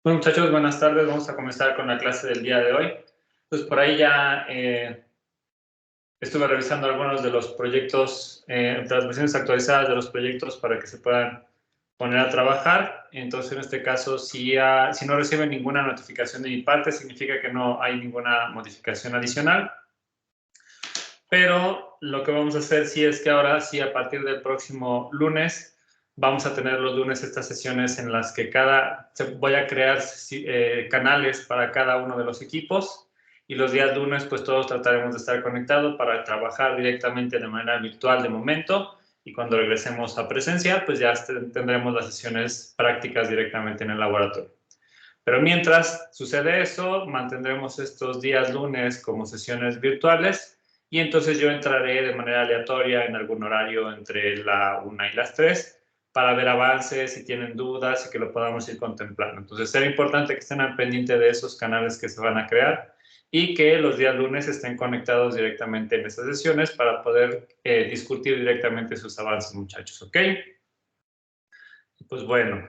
Bueno, muchachos, buenas tardes. Vamos a comenzar con la clase del día de hoy. Pues por ahí ya estuve revisando algunos de los proyectos, de las versiones actualizadas de los proyectos para que se puedan poner a trabajar. Entonces, en este caso, si no reciben ninguna notificación de mi parte, significa que no hay ninguna modificación adicional. Pero lo que vamos a hacer sí es que ahora sí, a partir del próximo lunes, vamos a tener los lunes estas sesiones en las que voy a crear canales para cada uno de los equipos, y los días lunes pues todos trataremos de estar conectados para trabajar directamente de manera virtual de momento, y cuando regresemos a presencia pues ya tendremos las sesiones prácticas directamente en el laboratorio. Pero mientras sucede eso, mantendremos estos días lunes como sesiones virtuales, y entonces yo entraré de manera aleatoria en algún horario entre la 1 y las 3 para ver avances, si tienen dudas y que lo podamos ir contemplando. Entonces será importante que estén al pendiente de esos canales que se van a crear y que los días lunes estén conectados directamente en estas sesiones para poder discutir directamente sus avances, muchachos, ¿ok? Pues bueno,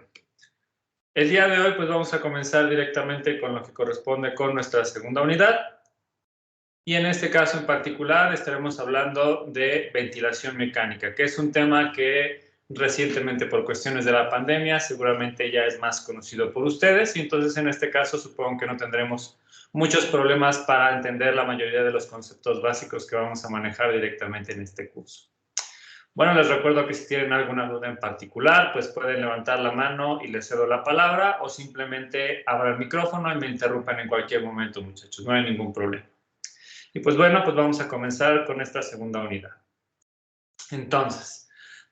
el día de hoy pues vamos a comenzar directamente con lo que corresponde con nuestra segunda unidad. Y en este caso en particular estaremos hablando de ventilación mecánica, que es un tema que recientemente por cuestiones de la pandemia seguramente ya es más conocido por ustedes, y entonces en este caso supongo que no tendremos muchos problemas para entender la mayoría de los conceptos básicos que vamos a manejar directamente en este curso. Bueno, les recuerdo que si tienen alguna duda en particular, pues pueden levantar la mano y les cedo la palabra, o simplemente abran el micrófono y me interrumpan en cualquier momento, muchachos, no hay ningún problema. Y pues bueno, pues vamos a comenzar con esta segunda unidad. Entonces,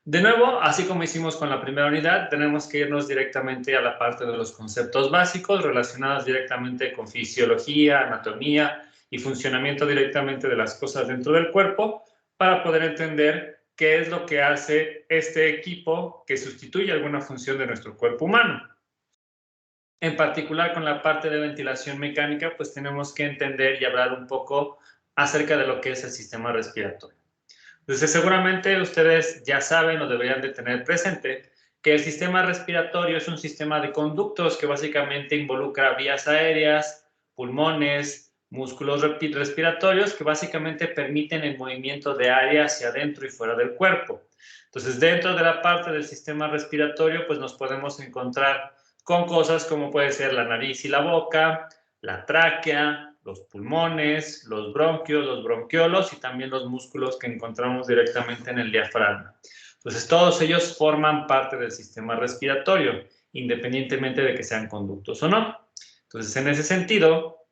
de nuevo, así como hicimos con la primera unidad, tenemos que irnos directamente a la parte de los conceptos básicos relacionados directamente con fisiología, anatomía y funcionamiento directamente de las cosas dentro del cuerpo, para poder entender qué es lo que hace este equipo que sustituye alguna función de nuestro cuerpo humano. En particular con la parte de ventilación mecánica, pues tenemos que entender y hablar un poco acerca de lo que es el sistema respiratorio. Entonces, seguramente ustedes ya saben o deberían de tener presente que el sistema respiratorio es un sistema de conductos que básicamente involucra vías aéreas, pulmones, músculos respiratorios que básicamente permiten el movimiento de aire hacia adentro y fuera del cuerpo. Entonces, dentro de la parte del sistema respiratorio, pues nos podemos encontrar con cosas como puede ser la nariz y la boca, la tráquea, los pulmones, los bronquios, los bronquiolos y también los músculos que encontramos directamente en el diafragma. Entonces, todos ellos forman parte del sistema respiratorio, independientemente de que sean conductos o no. Entonces, en ese sentido,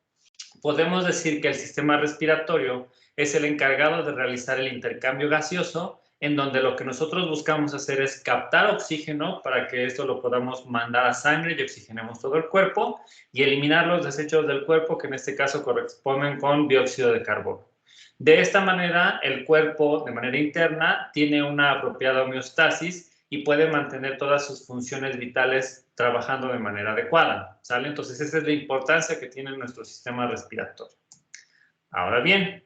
podemos decir que el sistema respiratorio es el encargado de realizar el intercambio gaseoso, en donde lo que nosotros buscamos hacer es captar oxígeno para que esto lo podamos mandar a sangre y oxigenemos todo el cuerpo, y eliminar los desechos del cuerpo, que en este caso corresponden con dióxido de carbono. De esta manera, el cuerpo, de manera interna, tiene una apropiada homeostasis y puede mantener todas sus funciones vitales trabajando de manera adecuada, ¿sale? Entonces, esa es la importancia que tiene nuestro sistema respiratorio. Ahora bien,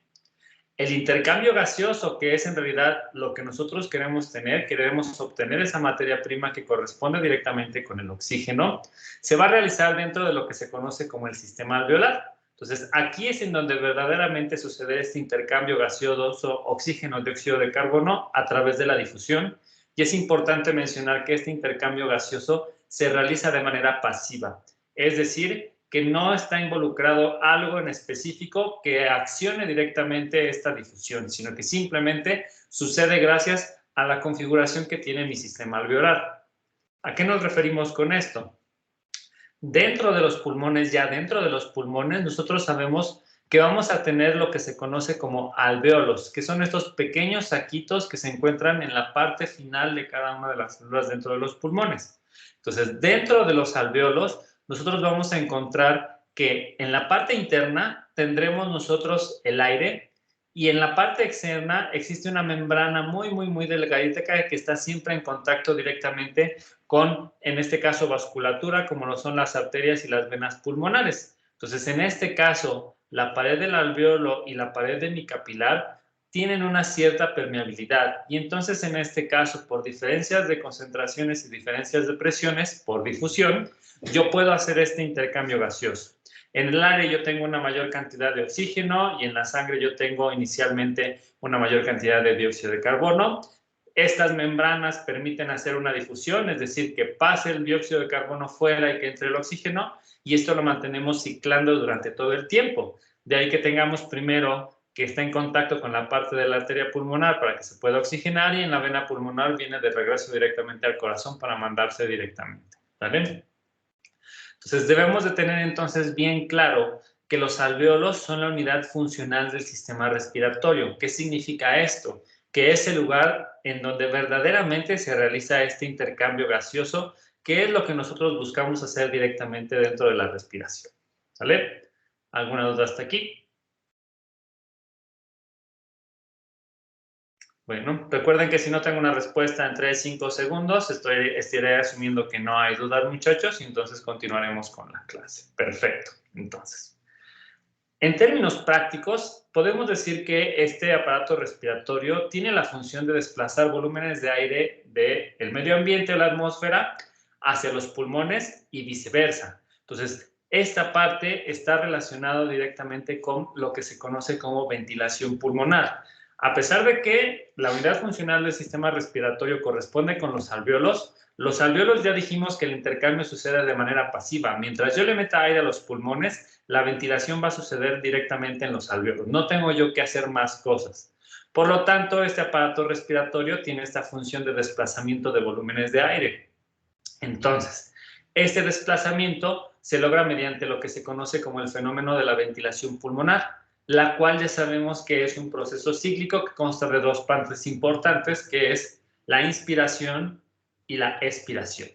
el intercambio gaseoso, que es en realidad lo que nosotros queremos tener, queremos obtener esa materia prima que corresponde directamente con el oxígeno, se va a realizar dentro de lo que se conoce como el sistema alveolar. Entonces, aquí es en donde verdaderamente sucede este intercambio gaseoso oxígeno-dióxido de carbono a través de la difusión, y es importante mencionar que este intercambio gaseoso se realiza de manera pasiva, es decir, que no está involucrado algo en específico que accione directamente esta difusión, sino que simplemente sucede gracias a la configuración que tiene mi sistema alveolar. ¿A qué nos referimos con esto? Dentro de los pulmones, nosotros sabemos que vamos a tener lo que se conoce como alvéolos, que son estos pequeños saquitos que se encuentran en la parte final de cada una de las células dentro de los pulmones. Entonces, dentro de los alvéolos, nosotros vamos a encontrar que en la parte interna tendremos nosotros el aire, y en la parte externa existe una membrana muy delgadita que está siempre en contacto directamente con, en este caso, vasculatura, como lo son las arterias y las venas pulmonares. Entonces, en este caso, la pared del alvéolo y la pared de mi capilar tienen una cierta permeabilidad y entonces en este caso, por diferencias de concentraciones y diferencias de presiones, por difusión, yo puedo hacer este intercambio gaseoso. En el aire yo tengo una mayor cantidad de oxígeno y en la sangre yo tengo inicialmente una mayor cantidad de dióxido de carbono. Estas membranas permiten hacer una difusión, es decir, que pase el dióxido de carbono fuera y que entre el oxígeno, y esto lo mantenemos ciclando durante todo el tiempo. De ahí que tengamos primero que está en contacto con la parte de la arteria pulmonar para que se pueda oxigenar y en la vena pulmonar viene de regreso directamente al corazón para mandarse directamente. ¿Vale? Entonces debemos de tener entonces bien claro que los alvéolos son la unidad funcional del sistema respiratorio. ¿Qué significa esto? Que es el lugar en donde verdaderamente se realiza este intercambio gaseoso, que es lo que nosotros buscamos hacer directamente dentro de la respiración. ¿Sale? ¿Alguna duda hasta aquí? Bueno, recuerden que si no tengo una respuesta en 3-5 segundos, estaré asumiendo que no hay dudas, muchachos, y entonces continuaremos con la clase. Perfecto. Entonces, en términos prácticos, podemos decir que este aparato respiratorio tiene la función de desplazar volúmenes de aire del medio ambiente o la atmósfera hacia los pulmones y viceversa. Entonces, esta parte está relacionada directamente con lo que se conoce como ventilación pulmonar. A pesar de que la unidad funcional del sistema respiratorio corresponde con los alvéolos ya dijimos que el intercambio sucede de manera pasiva. Mientras yo le meta aire a los pulmones, la ventilación va a suceder directamente en los alvéolos. No tengo yo que hacer más cosas. Por lo tanto, este aparato respiratorio tiene esta función de desplazamiento de volúmenes de aire. Entonces, este desplazamiento se logra mediante lo que se conoce como el fenómeno de la ventilación pulmonar, la cual ya sabemos que es un proceso cíclico que consta de dos partes importantes, que es la inspiración y la expiración.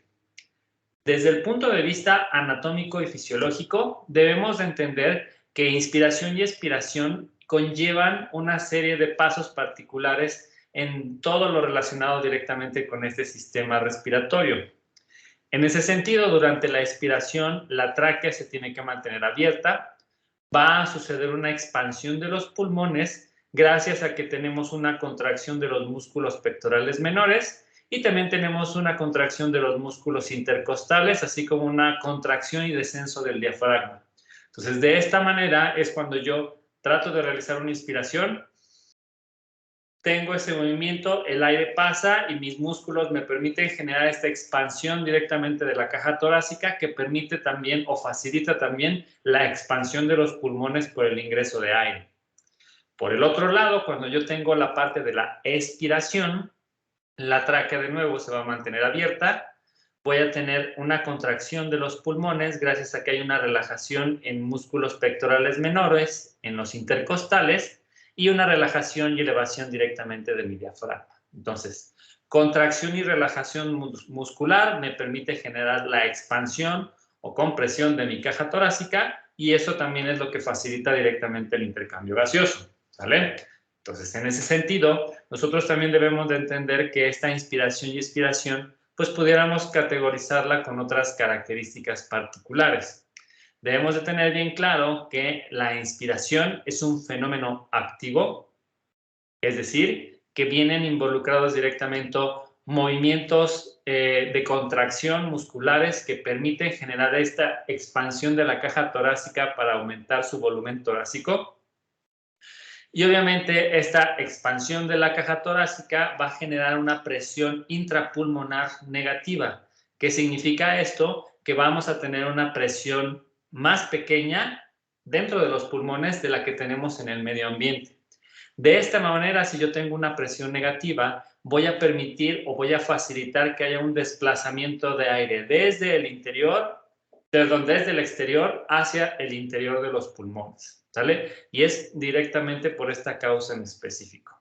Desde el punto de vista anatómico y fisiológico, debemos de entender que inspiración y expiración conllevan una serie de pasos particulares en todo lo relacionado directamente con este sistema respiratorio. En ese sentido, durante la expiración, la tráquea se tiene que mantener abierta, va a suceder una expansión de los pulmones gracias a que tenemos una contracción de los músculos pectorales menores y también tenemos una contracción de los músculos intercostales, así como una contracción y descenso del diafragma. Entonces, de esta manera es cuando yo trato de realizar una inspiración, tengo ese movimiento, el aire pasa y mis músculos me permiten generar esta expansión directamente de la caja torácica que permite también o facilita también la expansión de los pulmones por el ingreso de aire. Por el otro lado, cuando yo tengo la parte de la expiración, la tráquea de nuevo se va a mantener abierta, voy a tener una contracción de los pulmones gracias a que hay una relajación en músculos pectorales menores, en los intercostales, y una relajación y elevación directamente de mi diafragma. Entonces, contracción y relajación muscular me permite generar la expansión o compresión de mi caja torácica y eso también es lo que facilita directamente el intercambio gaseoso, ¿sale? Entonces, en ese sentido, nosotros también debemos de entender que esta inspiración y expiración, pues pudiéramos categorizarla con otras características particulares. Debemos de tener bien claro que la inspiración es un fenómeno activo, es decir, que vienen involucrados directamente movimientos de contracción musculares que permiten generar esta expansión de la caja torácica para aumentar su volumen torácico. Y obviamente esta expansión de la caja torácica va a generar una presión intrapulmonar negativa. ¿Qué significa esto? Que vamos a tener una presión más pequeña dentro de los pulmones de la que tenemos en el medio ambiente. De esta manera, si yo tengo una presión negativa, voy a permitir o voy a facilitar que haya un desplazamiento de aire desde el interior, desde el exterior hacia el interior de los pulmones, ¿sale? Y es directamente por esta causa en específico.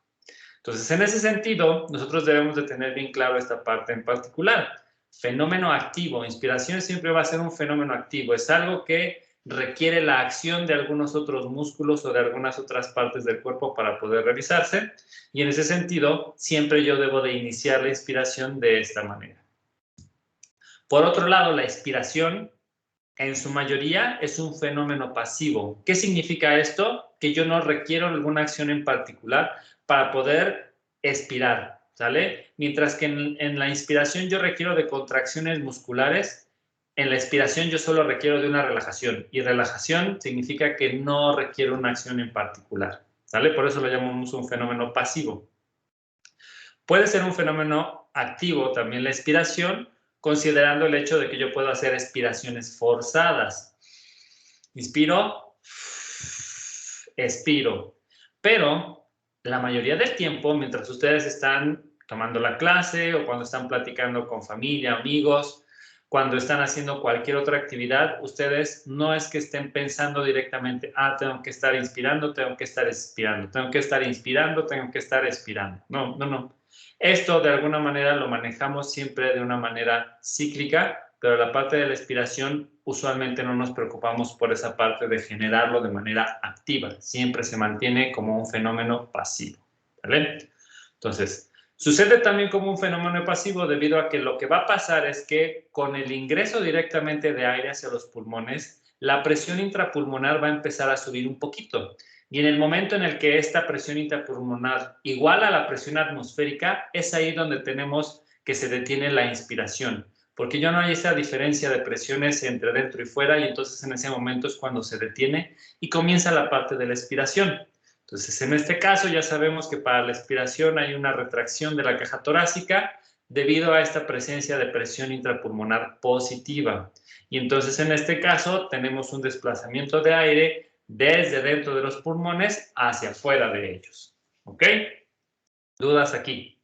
Entonces, en ese sentido, nosotros debemos de tener bien claro esta parte en particular. Fenómeno activo. Inspiración siempre va a ser un fenómeno activo. Es algo que requiere la acción de algunos otros músculos o de algunas otras partes del cuerpo para poder realizarse. Y en ese sentido, siempre yo debo de iniciar la inspiración de esta manera. Por otro lado, la expiración, en su mayoría, es un fenómeno pasivo. ¿Qué significa esto? Que yo no requiero alguna acción en particular para poder expirar, ¿sale? Mientras que en la inspiración yo requiero de contracciones musculares, en la expiración yo solo requiero de una relajación. Y relajación significa que no requiere una acción en particular, ¿sale? Por eso lo llamamos un fenómeno pasivo. Puede ser un fenómeno activo también la expiración, considerando el hecho de que yo puedo hacer expiraciones forzadas. Inspiro, expiro. Pero la mayoría del tiempo, mientras ustedes están tomando la clase o cuando están platicando con familia, amigos, cuando están haciendo cualquier otra actividad, ustedes no es que estén pensando directamente, tengo que estar inspirando, tengo que estar expirando, tengo que estar inspirando, tengo que estar expirando. No, no, no. Esto de alguna manera lo manejamos siempre de una manera cíclica, pero la parte de la expiración usualmente no nos preocupamos por esa parte de generarlo de manera activa. Siempre se mantiene como un fenómeno pasivo, ¿vale? Entonces, sucede también como un fenómeno pasivo debido a que lo que va a pasar es que con el ingreso directamente de aire hacia los pulmones, la presión intrapulmonar va a empezar a subir un poquito. Y en el momento en el que esta presión intrapulmonar iguala a la presión atmosférica, es ahí donde tenemos que se detiene la inspiración, porque ya no hay esa diferencia de presiones entre dentro y fuera, y entonces en ese momento es cuando se detiene y comienza la parte de la expiración. Entonces, en este caso ya sabemos que para la expiración hay una retracción de la caja torácica debido a esta presencia de presión intrapulmonar positiva. Y entonces en este caso tenemos un desplazamiento de aire desde dentro de los pulmones hacia afuera de ellos. ¿Ok? ¿Dudas aquí?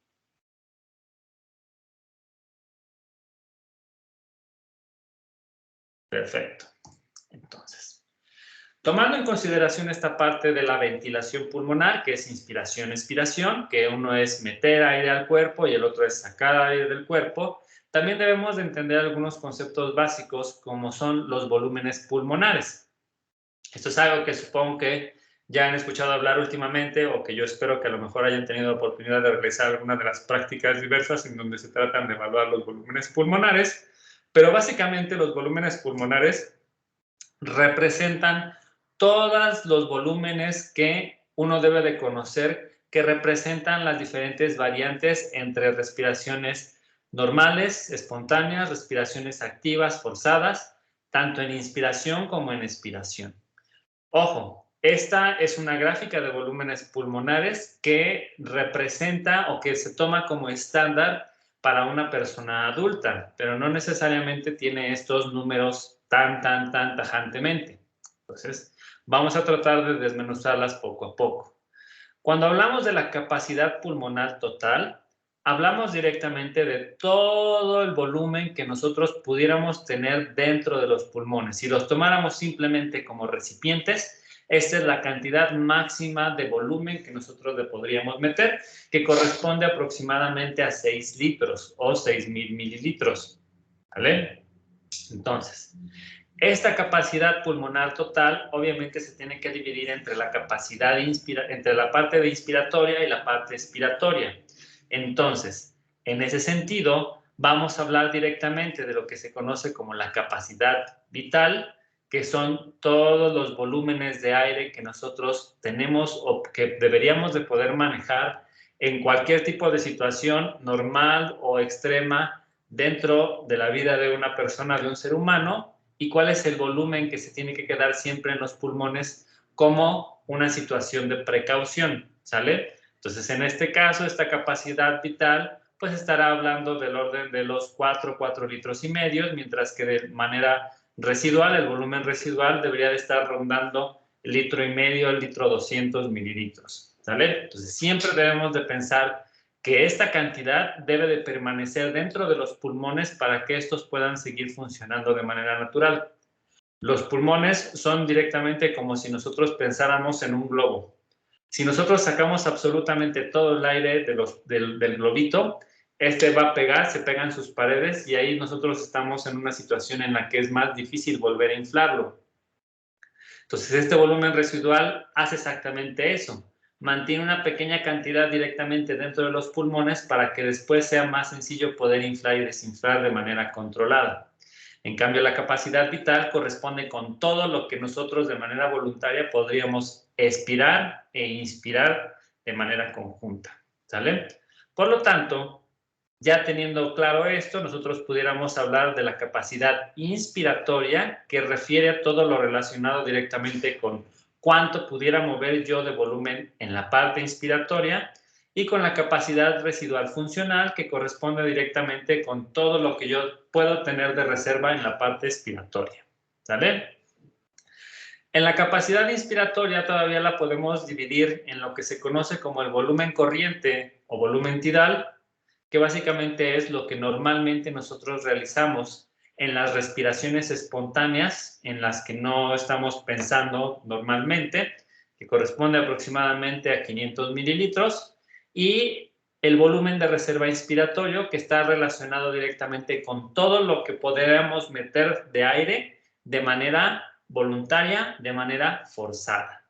Perfecto. Entonces, tomando en consideración esta parte de la ventilación pulmonar, que es inspiración-expiración, que uno es meter aire al cuerpo y el otro es sacar aire del cuerpo, también debemos de entender algunos conceptos básicos como son los volúmenes pulmonares. Esto es algo que supongo que ya han escuchado hablar últimamente o que yo espero que a lo mejor hayan tenido la oportunidad de realizar alguna de las prácticas diversas en donde se tratan de evaluar los volúmenes pulmonares, pero básicamente los volúmenes pulmonares representan todos los volúmenes que uno debe de conocer que representan las diferentes variantes entre respiraciones normales, espontáneas, respiraciones activas, forzadas, tanto en inspiración como en expiración. Ojo, esta es una gráfica de volúmenes pulmonares que representa o que se toma como estándar para una persona adulta, pero no necesariamente tiene estos números tan tajantemente. Entonces, vamos a tratar de desmenuzarlas poco a poco. Cuando hablamos de la capacidad pulmonar total, hablamos directamente de todo el volumen que nosotros pudiéramos tener dentro de los pulmones. Si los tomáramos simplemente como recipientes, esta es la cantidad máxima de volumen que nosotros le podríamos meter, que corresponde aproximadamente a 6 litros o 6,000 mililitros. ¿Vale? Entonces, esta capacidad pulmonar total obviamente se tiene que dividir entre la capacidad entre la parte de inspiratoria y la parte expiratoria. Entonces, en ese sentido, vamos a hablar directamente de lo que se conoce como la capacidad vital, que son todos los volúmenes de aire que nosotros tenemos o que deberíamos de poder manejar en cualquier tipo de situación normal o extrema dentro de la vida de una persona, de un ser humano, y cuál es el volumen que se tiene que quedar siempre en los pulmones como una situación de precaución, ¿sale? Entonces, en este caso, esta capacidad vital, pues estará hablando del orden de los 4 litros y medio, mientras que de manera residual, el volumen residual debería de estar rondando el litro y medio, el litro 200 mililitros, ¿sale? Entonces, siempre debemos de pensar que esta cantidad debe de permanecer dentro de los pulmones para que estos puedan seguir funcionando de manera natural. Los pulmones son directamente como si nosotros pensáramos en un globo. Si nosotros sacamos absolutamente todo el aire del globito, este va a pegar, se pegan sus paredes y ahí nosotros estamos en una situación en la que es más difícil volver a inflarlo. Entonces, este volumen residual hace exactamente eso. Mantiene una pequeña cantidad directamente dentro de los pulmones para que después sea más sencillo poder inflar y desinflar de manera controlada. En cambio, la capacidad vital corresponde con todo lo que nosotros de manera voluntaria podríamos expirar e inspirar de manera conjunta, ¿sale? Por lo tanto, ya teniendo claro esto, nosotros pudiéramos hablar de la capacidad inspiratoria, que refiere a todo lo relacionado directamente con cuánto pudiera mover yo de volumen en la parte inspiratoria, y con la capacidad residual funcional, que corresponde directamente con todo lo que yo puedo tener de reserva en la parte expiratoria, ¿sale? En la capacidad inspiratoria todavía la podemos dividir en lo que se conoce como el volumen corriente o volumen tidal, que básicamente es lo que normalmente nosotros realizamos en las respiraciones espontáneas, en las que no estamos pensando normalmente, que corresponde aproximadamente a 500 mililitros, y el volumen de reserva inspiratorio, que está relacionado directamente con todo lo que podríamos meter de aire de manera voluntaria, de manera forzada.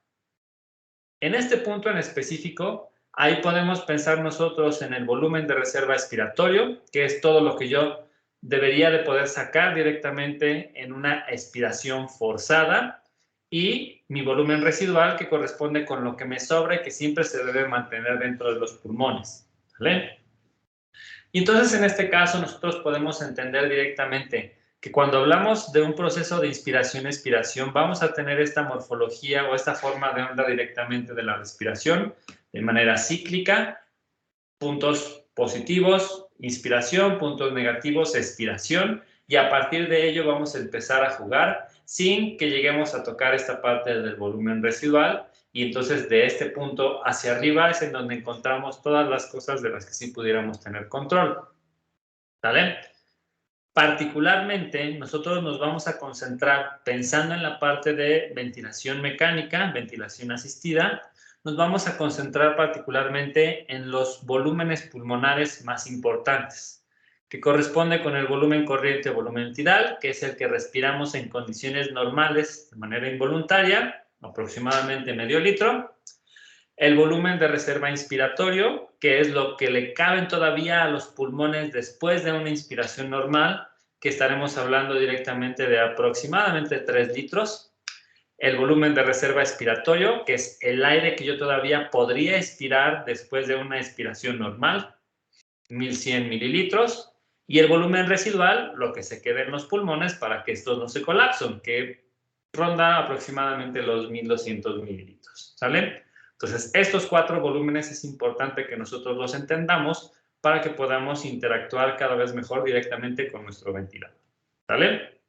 En este punto en específico, ahí podemos pensar nosotros en el volumen de reserva expiratorio, que es todo lo que yo debería de poder sacar directamente en una expiración forzada, y mi volumen residual, que corresponde con lo que me sobra y que siempre se debe mantener dentro de los pulmones, ¿vale? Y entonces, en este caso, nosotros podemos entender directamente que cuando hablamos de un proceso de inspiración-expiración, vamos a tener esta morfología o esta forma de onda directamente de la respiración, de manera cíclica, puntos positivos, inspiración, puntos negativos, expiración, y a partir de ello vamos a empezar a jugar sin que lleguemos a tocar esta parte del volumen residual, y entonces de este punto hacia arriba es en donde encontramos todas las cosas de las que sí pudiéramos tener control, ¿vale? Particularmente, nosotros nos vamos a concentrar pensando en la parte de ventilación mecánica, ventilación asistida. Nos vamos a concentrar particularmente en los volúmenes pulmonares más importantes, que corresponde con el volumen corriente o volumen tidal, que es el que respiramos en condiciones normales de manera involuntaria, aproximadamente medio litro. El volumen de reserva inspiratorio, que es lo que le caben todavía a los pulmones después de una inspiración normal, que estaremos hablando directamente de aproximadamente 3 litros. El volumen de reserva expiratorio, que es el aire que yo todavía podría expirar después de una expiración normal, 1100 mililitros. Y el volumen residual, lo que se quede en los pulmones para que estos no se colapsen, que ronda aproximadamente los 1200 mililitros, ¿sale? Entonces, estos 4 volúmenes es importante que nosotros los entendamos para que podamos interactuar cada vez mejor directamente con nuestro ventilador, ¿sale?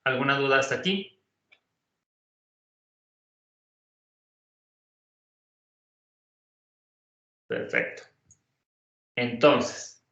¿Alguna duda hasta aquí? Perfecto. Entonces,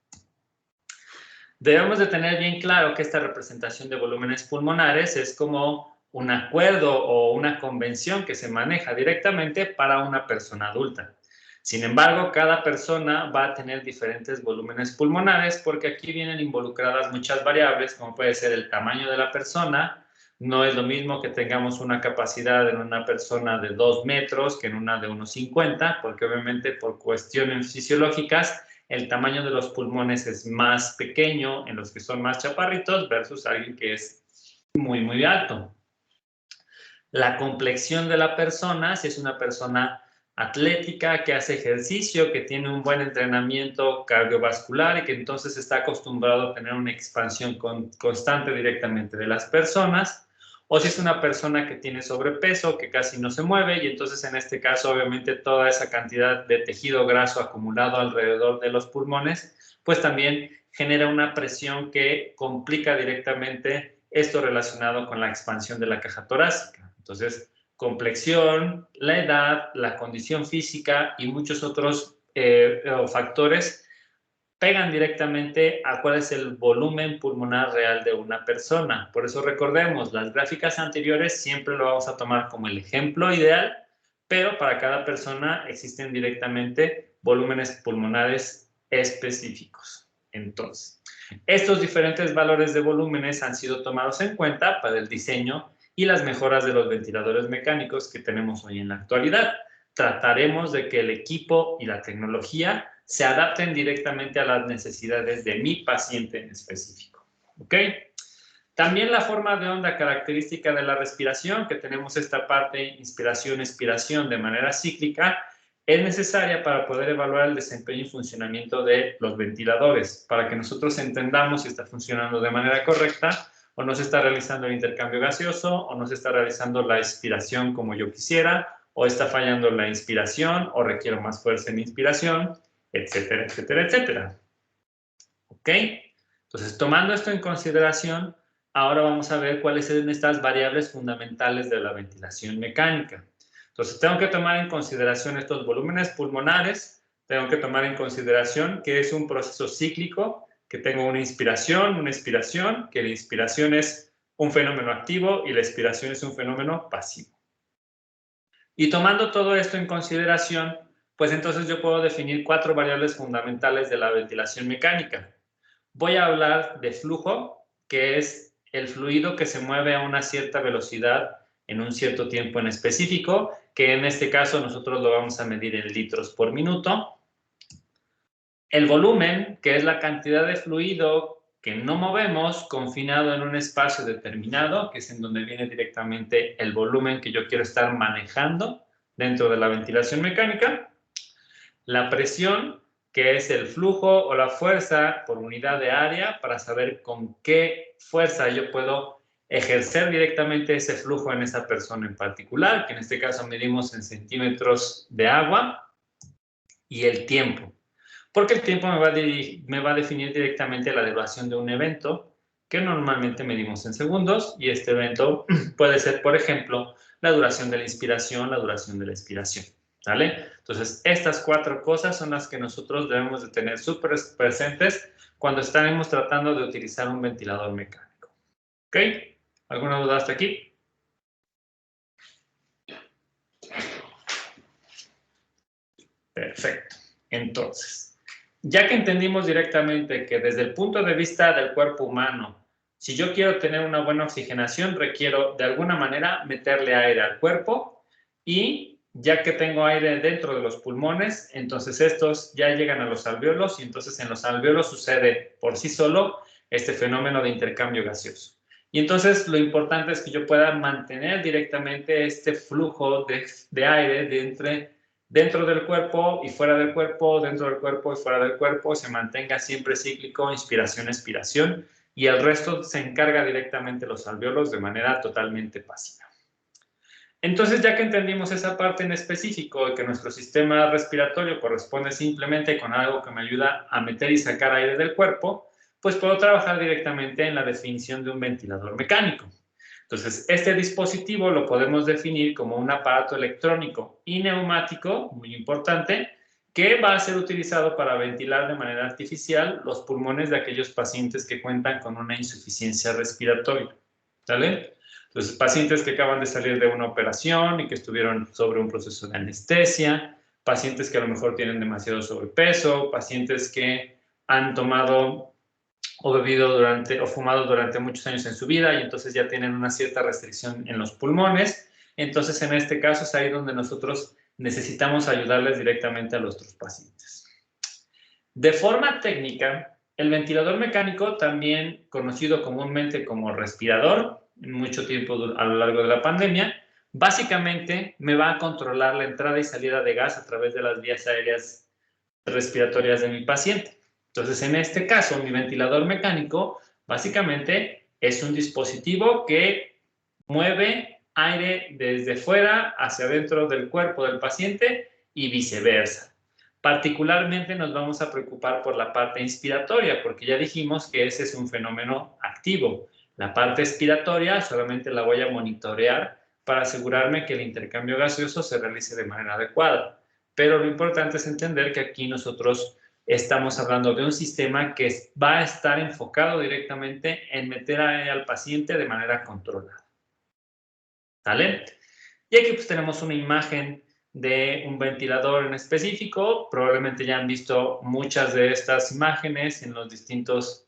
debemos de tener bien claro que esta representación de volúmenes pulmonares es como un acuerdo o una convención que se maneja directamente para una persona adulta. Sin embargo, cada persona va a tener diferentes volúmenes pulmonares, porque aquí vienen involucradas muchas variables, como puede ser el tamaño de la persona. No es lo mismo que tengamos una capacidad en una persona de 2 metros que en una de 1,50, porque obviamente por cuestiones fisiológicas el tamaño de los pulmones es más pequeño en los que son más chaparritos versus alguien que es muy, muy alto. La complexión de la persona, si es una persona atlética, que hace ejercicio, que tiene un buen entrenamiento cardiovascular y que entonces está acostumbrado a tener una expansión constante directamente de las personas, o si es una persona que tiene sobrepeso, que casi no se mueve, y entonces en este caso obviamente toda esa cantidad de tejido graso acumulado alrededor de los pulmones, pues también genera una presión que complica directamente esto relacionado con la expansión de la caja torácica. Entonces, complexión, la edad, la condición física y muchos otros factores pegan directamente a cuál es el volumen pulmonar real de una persona. Por eso recordemos, las gráficas anteriores siempre lo vamos a tomar como el ejemplo ideal, pero para cada persona existen directamente volúmenes pulmonares específicos. Entonces, estos diferentes valores de volúmenes han sido tomados en cuenta para el diseño y las mejoras de los ventiladores mecánicos que tenemos hoy en la actualidad. Trataremos de que el equipo y la tecnología se adapten directamente a las necesidades de mi paciente en específico, ¿ok? También la forma de onda característica de la respiración, que tenemos esta parte inspiración-expiración de manera cíclica, es necesaria para poder evaluar el desempeño y funcionamiento de los ventiladores, para que nosotros entendamos si está funcionando de manera correcta o no se está realizando el intercambio gaseoso o no se está realizando la expiración como yo quisiera, o está fallando la inspiración o requiero más fuerza en inspiración, etcétera, etcétera, etcétera. ¿Ok? Entonces, tomando esto en consideración, ahora vamos a ver cuáles son estas variables fundamentales de la ventilación mecánica. Entonces, tengo que tomar en consideración estos volúmenes pulmonares, tengo que tomar en consideración que es un proceso cíclico, que tengo una inspiración, una expiración, que la inspiración es un fenómeno activo y la expiración es un fenómeno pasivo. Y tomando todo esto en consideración, pues entonces yo puedo definir 4 variables fundamentales de la ventilación mecánica. Voy a hablar de flujo, que es el fluido que se mueve a una cierta velocidad en un cierto tiempo en específico, que en este caso nosotros lo vamos a medir en litros por minuto. El volumen, que es la cantidad de fluido que no movemos confinado en un espacio determinado, que es en donde viene directamente el volumen que yo quiero estar manejando dentro de la ventilación mecánica. La presión, que es el flujo o la fuerza por unidad de área, para saber con qué fuerza yo puedo ejercer directamente ese flujo en esa persona en particular, que en este caso medimos en centímetros de agua, y el tiempo, porque el tiempo me va a definir directamente la duración de un evento, que normalmente medimos en segundos, y este evento puede ser, por ejemplo, la duración de la inspiración, la duración de la expiración. ¿Vale? Entonces, estas 4 cosas son las que nosotros debemos de tener súper presentes cuando estaremos tratando de utilizar un ventilador mecánico. ¿Ok? ¿Alguna duda hasta aquí? Perfecto. Entonces, ya que entendimos directamente que desde el punto de vista del cuerpo humano, si yo quiero tener una buena oxigenación, requiero de alguna manera meterle aire al cuerpo, y ya que tengo aire dentro de los pulmones, entonces estos ya llegan a los alvéolos, y entonces en los alvéolos sucede por sí solo este fenómeno de intercambio gaseoso. Y entonces lo importante es que yo pueda mantener directamente este flujo de aire dentro del cuerpo y fuera del cuerpo, dentro del cuerpo y fuera del cuerpo, se mantenga siempre cíclico, inspiración, expiración, y el resto se encarga directamente los alvéolos de manera totalmente pasiva. Entonces, ya que entendimos esa parte en específico y que nuestro sistema respiratorio corresponde simplemente con algo que me ayuda a meter y sacar aire del cuerpo, pues puedo trabajar directamente en la definición de un ventilador mecánico. Entonces, este dispositivo lo podemos definir como un aparato electrónico y neumático, muy importante, que va a ser utilizado para ventilar de manera artificial los pulmones de aquellos pacientes que cuentan con una insuficiencia respiratoria. ¿Sale? Entonces, pacientes que acaban de salir de una operación y que estuvieron sobre un proceso de anestesia, pacientes que a lo mejor tienen demasiado sobrepeso, pacientes que han tomado o bebido o fumado durante muchos años en su vida y entonces ya tienen una cierta restricción en los pulmones. Entonces, en este caso es ahí donde nosotros necesitamos ayudarles directamente a nuestros pacientes. De forma técnica, el ventilador mecánico, también conocido comúnmente como respirador, en mucho tiempo a lo largo de la pandemia, básicamente me va a controlar la entrada y salida de gas a través de las vías aéreas respiratorias de mi paciente. Entonces, en este caso, mi ventilador mecánico básicamente es un dispositivo que mueve aire desde fuera hacia adentro del cuerpo del paciente y viceversa. Particularmente nos vamos a preocupar por la parte inspiratoria, porque ya dijimos que ese es un fenómeno activo. La parte expiratoria solamente la voy a monitorear para asegurarme que el intercambio gaseoso se realice de manera adecuada. Pero lo importante es entender que aquí nosotros estamos hablando de un sistema que va a estar enfocado directamente en meter aire al paciente de manera controlada. ¿Sale? Y aquí pues tenemos una imagen de un ventilador en específico. Probablemente ya han visto muchas de estas imágenes en los distintos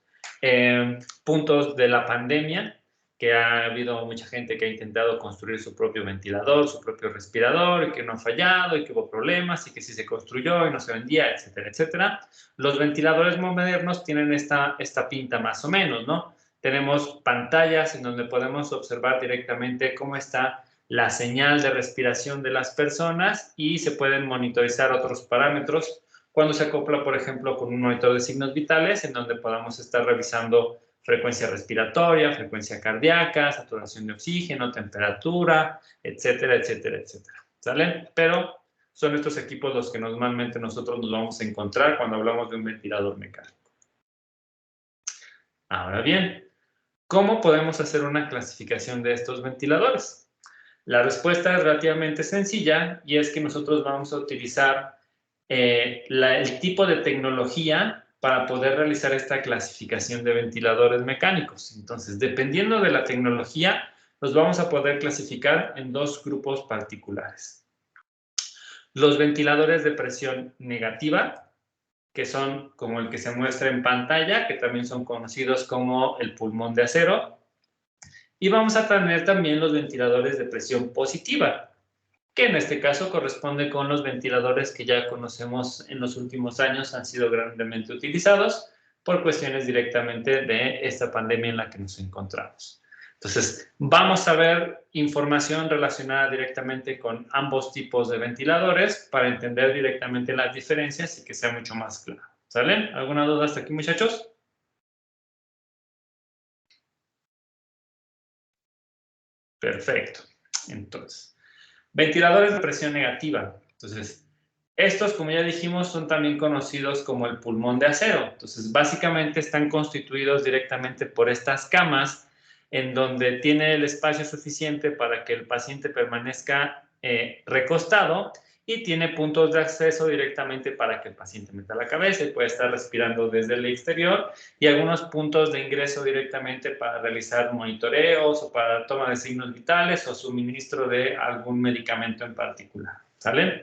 puntos de la pandemia, que ha habido mucha gente que ha intentado construir su propio ventilador, su propio respirador, y que no ha fallado, y que hubo problemas, y que sí se construyó y no se vendía, etcétera, etcétera. Los ventiladores modernos tienen esta pinta más o menos, ¿no? Tenemos pantallas en donde podemos observar directamente cómo está la señal de respiración de las personas y se pueden monitorizar otros parámetros cuando se acopla, por ejemplo, con un monitor de signos vitales, en donde podamos estar revisando frecuencia respiratoria, frecuencia cardíaca, saturación de oxígeno, temperatura, etcétera, etcétera, etcétera. ¿Sale? Pero son estos equipos los que normalmente nosotros nos vamos a encontrar cuando hablamos de un ventilador mecánico. Ahora bien, ¿cómo podemos hacer una clasificación de estos ventiladores? La respuesta es relativamente sencilla y es que nosotros vamos a utilizar el tipo de tecnología para poder realizar esta clasificación de ventiladores mecánicos. Entonces, dependiendo de la tecnología, los vamos a poder clasificar en dos grupos particulares. Los ventiladores de presión negativa, que son como el que se muestra en pantalla, que también son conocidos como el pulmón de acero. Y vamos a tener también los ventiladores de presión positiva, que en este caso corresponde con los ventiladores que ya conocemos en los últimos años, han sido grandemente utilizados por cuestiones directamente de esta pandemia en la que nos encontramos. Entonces, vamos a ver información relacionada directamente con ambos tipos de ventiladores para entender directamente las diferencias y que sea mucho más claro. ¿Sale? ¿Alguna duda hasta aquí, muchachos? Perfecto. Entonces, ventiladores de presión negativa. Entonces, estos, como ya dijimos, son también conocidos como el pulmón de acero. Entonces, básicamente están constituidos directamente por estas camas en donde tiene el espacio suficiente para que el paciente permanezca recostado y tiene puntos de acceso directamente para que el paciente meta la cabeza y pueda estar respirando desde el exterior y algunos puntos de ingreso directamente para realizar monitoreos o para toma de signos vitales o suministro de algún medicamento en particular. ¿Sale?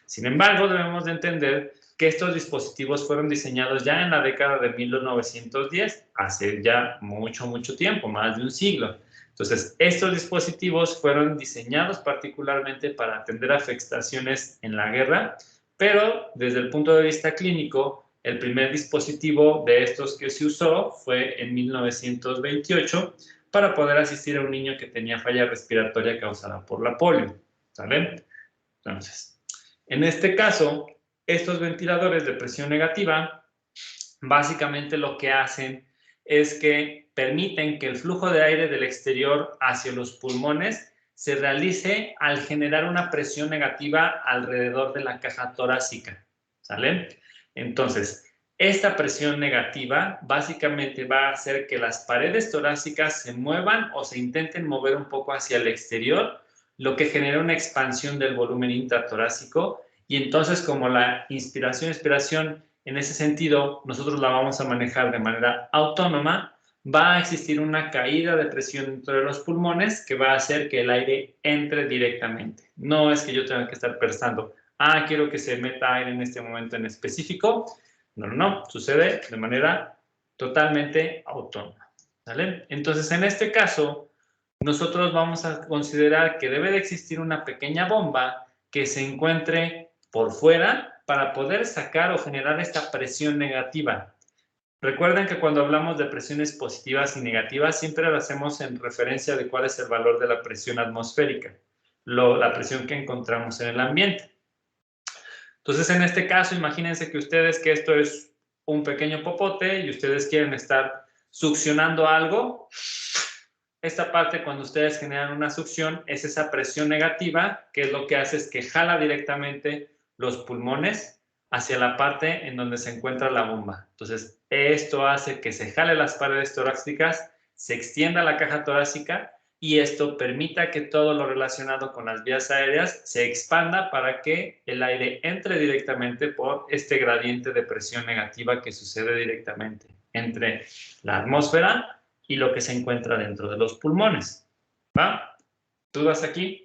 Sin embargo, debemos de entender que estos dispositivos fueron diseñados ya en la década de 1910, hace ya mucho tiempo, más de un siglo. Entonces, estos dispositivos fueron diseñados particularmente para atender afectaciones en la guerra, pero desde el punto de vista clínico, el primer dispositivo de estos que se usó fue en 1928 para poder asistir a un niño que tenía falla respiratoria causada por la polio. ¿Sale? Entonces, en este caso, estos ventiladores de presión negativa, básicamente lo que hacen es que permiten que el flujo de aire del exterior hacia los pulmones se realice al generar una presión negativa alrededor de la caja torácica. ¿Sale? Entonces, esta presión negativa básicamente va a hacer que las paredes torácicas se muevan o se intenten mover un poco hacia el exterior, lo que genera una expansión del volumen intratorácico y entonces como la inspiración-expiración en ese sentido nosotros la vamos a manejar de manera autónoma, va a existir una caída de presión dentro de los pulmones que va a hacer que el aire entre directamente. No es que yo tenga que estar pensando, quiero que se meta aire en este momento en específico. No, sucede de manera totalmente autónoma. ¿Vale? Entonces, en este caso, nosotros vamos a considerar que debe de existir una pequeña bomba que se encuentre por fuera para poder sacar o generar esta presión negativa. Recuerden que cuando hablamos de presiones positivas y negativas siempre lo hacemos en referencia de cuál es el valor de la presión atmosférica, la presión que encontramos en el ambiente. Entonces, en este caso, imagínense que ustedes que esto es un pequeño popote y ustedes quieren estar succionando algo. Esta parte, cuando ustedes generan una succión, es esa presión negativa, que es lo que hace es que jala directamente los pulmones hacia la parte en donde se encuentra la bomba. Entonces, esto hace que se jale las paredes torácicas, se extienda la caja torácica y esto permita que todo lo relacionado con las vías aéreas se expanda para que el aire entre directamente por este gradiente de presión negativa que sucede directamente entre la atmósfera y lo que se encuentra dentro de los pulmones. ¿Va? ¿Dudas aquí?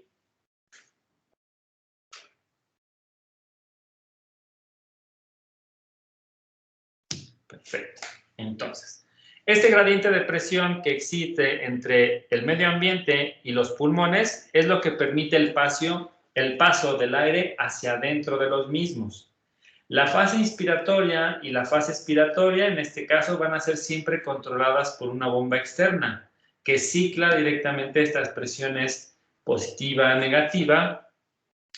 Perfecto. Entonces, este gradiente de presión que existe entre el medio ambiente y los pulmones es lo que permite el paso del aire hacia adentro de los mismos. La fase inspiratoria y la fase expiratoria, en este caso, van a ser siempre controladas por una bomba externa que cicla directamente estas presiones positiva, negativa,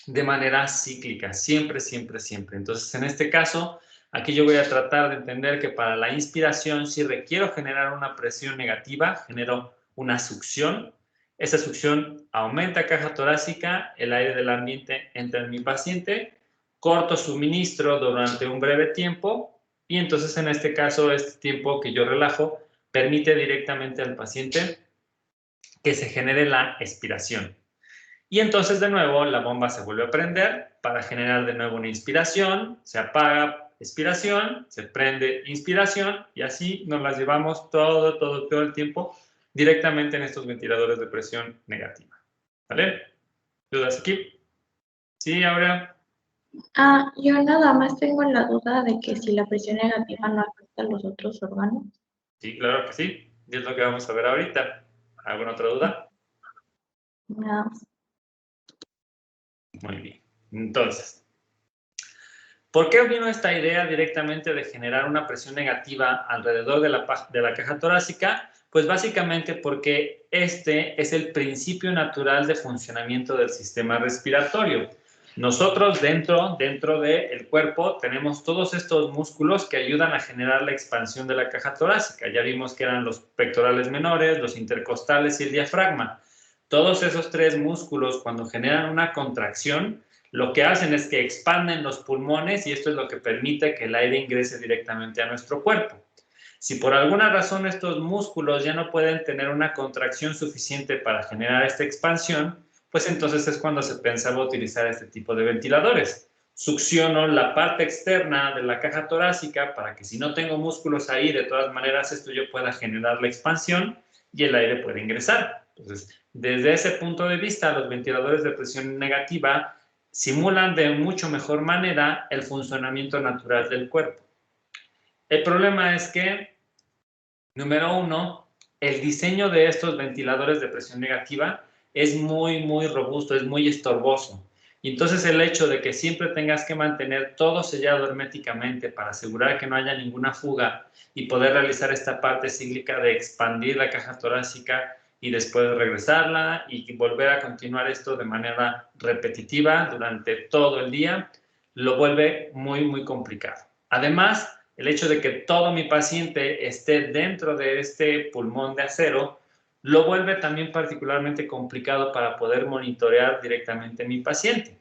de manera cíclica, siempre, siempre, siempre. Entonces, en este caso, aquí yo voy a tratar de entender que para la inspiración, si requiero generar una presión negativa, genero una succión. Esa succión aumenta caja torácica, el aire del ambiente entra en mi paciente, corto suministro durante un breve tiempo y entonces en este caso, este tiempo que yo relajo permite directamente al paciente que se genere la expiración. Y entonces de nuevo la bomba se vuelve a prender para generar de nuevo una inspiración, se apaga, expiración, se prende, inspiración y así nos las llevamos todo el tiempo directamente en estos ventiladores de presión negativa. ¿Vale? ¿Dudas aquí? Sí, ahora. Yo nada más tengo la duda de que si la presión negativa no afecta a los otros órganos. Sí, claro que sí. Y es lo que vamos a ver ahorita. ¿Alguna otra duda? Nada más. Muy bien. Entonces, ¿por qué vino esta idea directamente de generar una presión negativa alrededor de la caja torácica? Pues básicamente porque este es el principio natural de funcionamiento del sistema respiratorio. Nosotros dentro del cuerpo tenemos todos estos músculos que ayudan a generar la expansión de la caja torácica. Ya vimos que eran los pectorales menores, los intercostales y el diafragma. Todos esos tres músculos, cuando generan una contracción, lo que hacen es que expanden los pulmones y esto es lo que permite que el aire ingrese directamente a nuestro cuerpo. Si por alguna razón estos músculos ya no pueden tener una contracción suficiente para generar esta expansión, pues entonces es cuando se pensaba utilizar este tipo de ventiladores. Succiono la parte externa de la caja torácica para que si no tengo músculos ahí, de todas maneras esto yo pueda generar la expansión y el aire puede ingresar. Entonces, desde ese punto de vista, los ventiladores de presión negativa simulan de mucho mejor manera el funcionamiento natural del cuerpo. El problema es que, número uno, el diseño de estos ventiladores de presión negativa es muy robusto, es muy estorboso. Y entonces el hecho de que siempre tengas que mantener todo sellado herméticamente para asegurar que no haya ninguna fuga y poder realizar esta parte cíclica de expandir la caja torácica y después regresarla y volver a continuar esto de manera repetitiva durante todo el día, lo vuelve muy complicado. Además, el hecho de que todo mi paciente esté dentro de este pulmón de acero lo vuelve también particularmente complicado para poder monitorear directamente a mi paciente.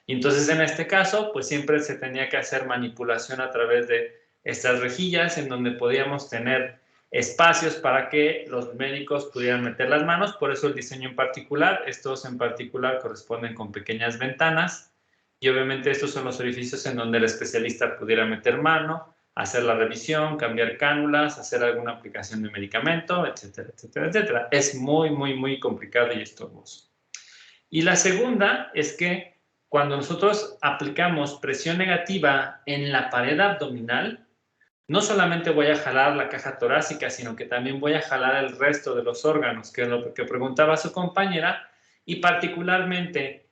Y entonces en este caso, pues siempre se tenía que hacer manipulación a través de estas rejillas en donde podíamos tener espacios para que los médicos pudieran meter las manos, por eso el diseño en particular, estos en particular corresponden con pequeñas ventanas y obviamente estos son los orificios en donde el especialista pudiera meter mano, hacer la revisión, cambiar cánulas, hacer alguna aplicación de medicamento, etcétera, etcétera, etcétera. Es muy complicado y estorboso. Y la segunda es que cuando nosotros aplicamos presión negativa en la pared abdominal, no solamente voy a jalar la caja torácica, sino que también voy a jalar el resto de los órganos, que es lo que preguntaba su compañera, y particularmente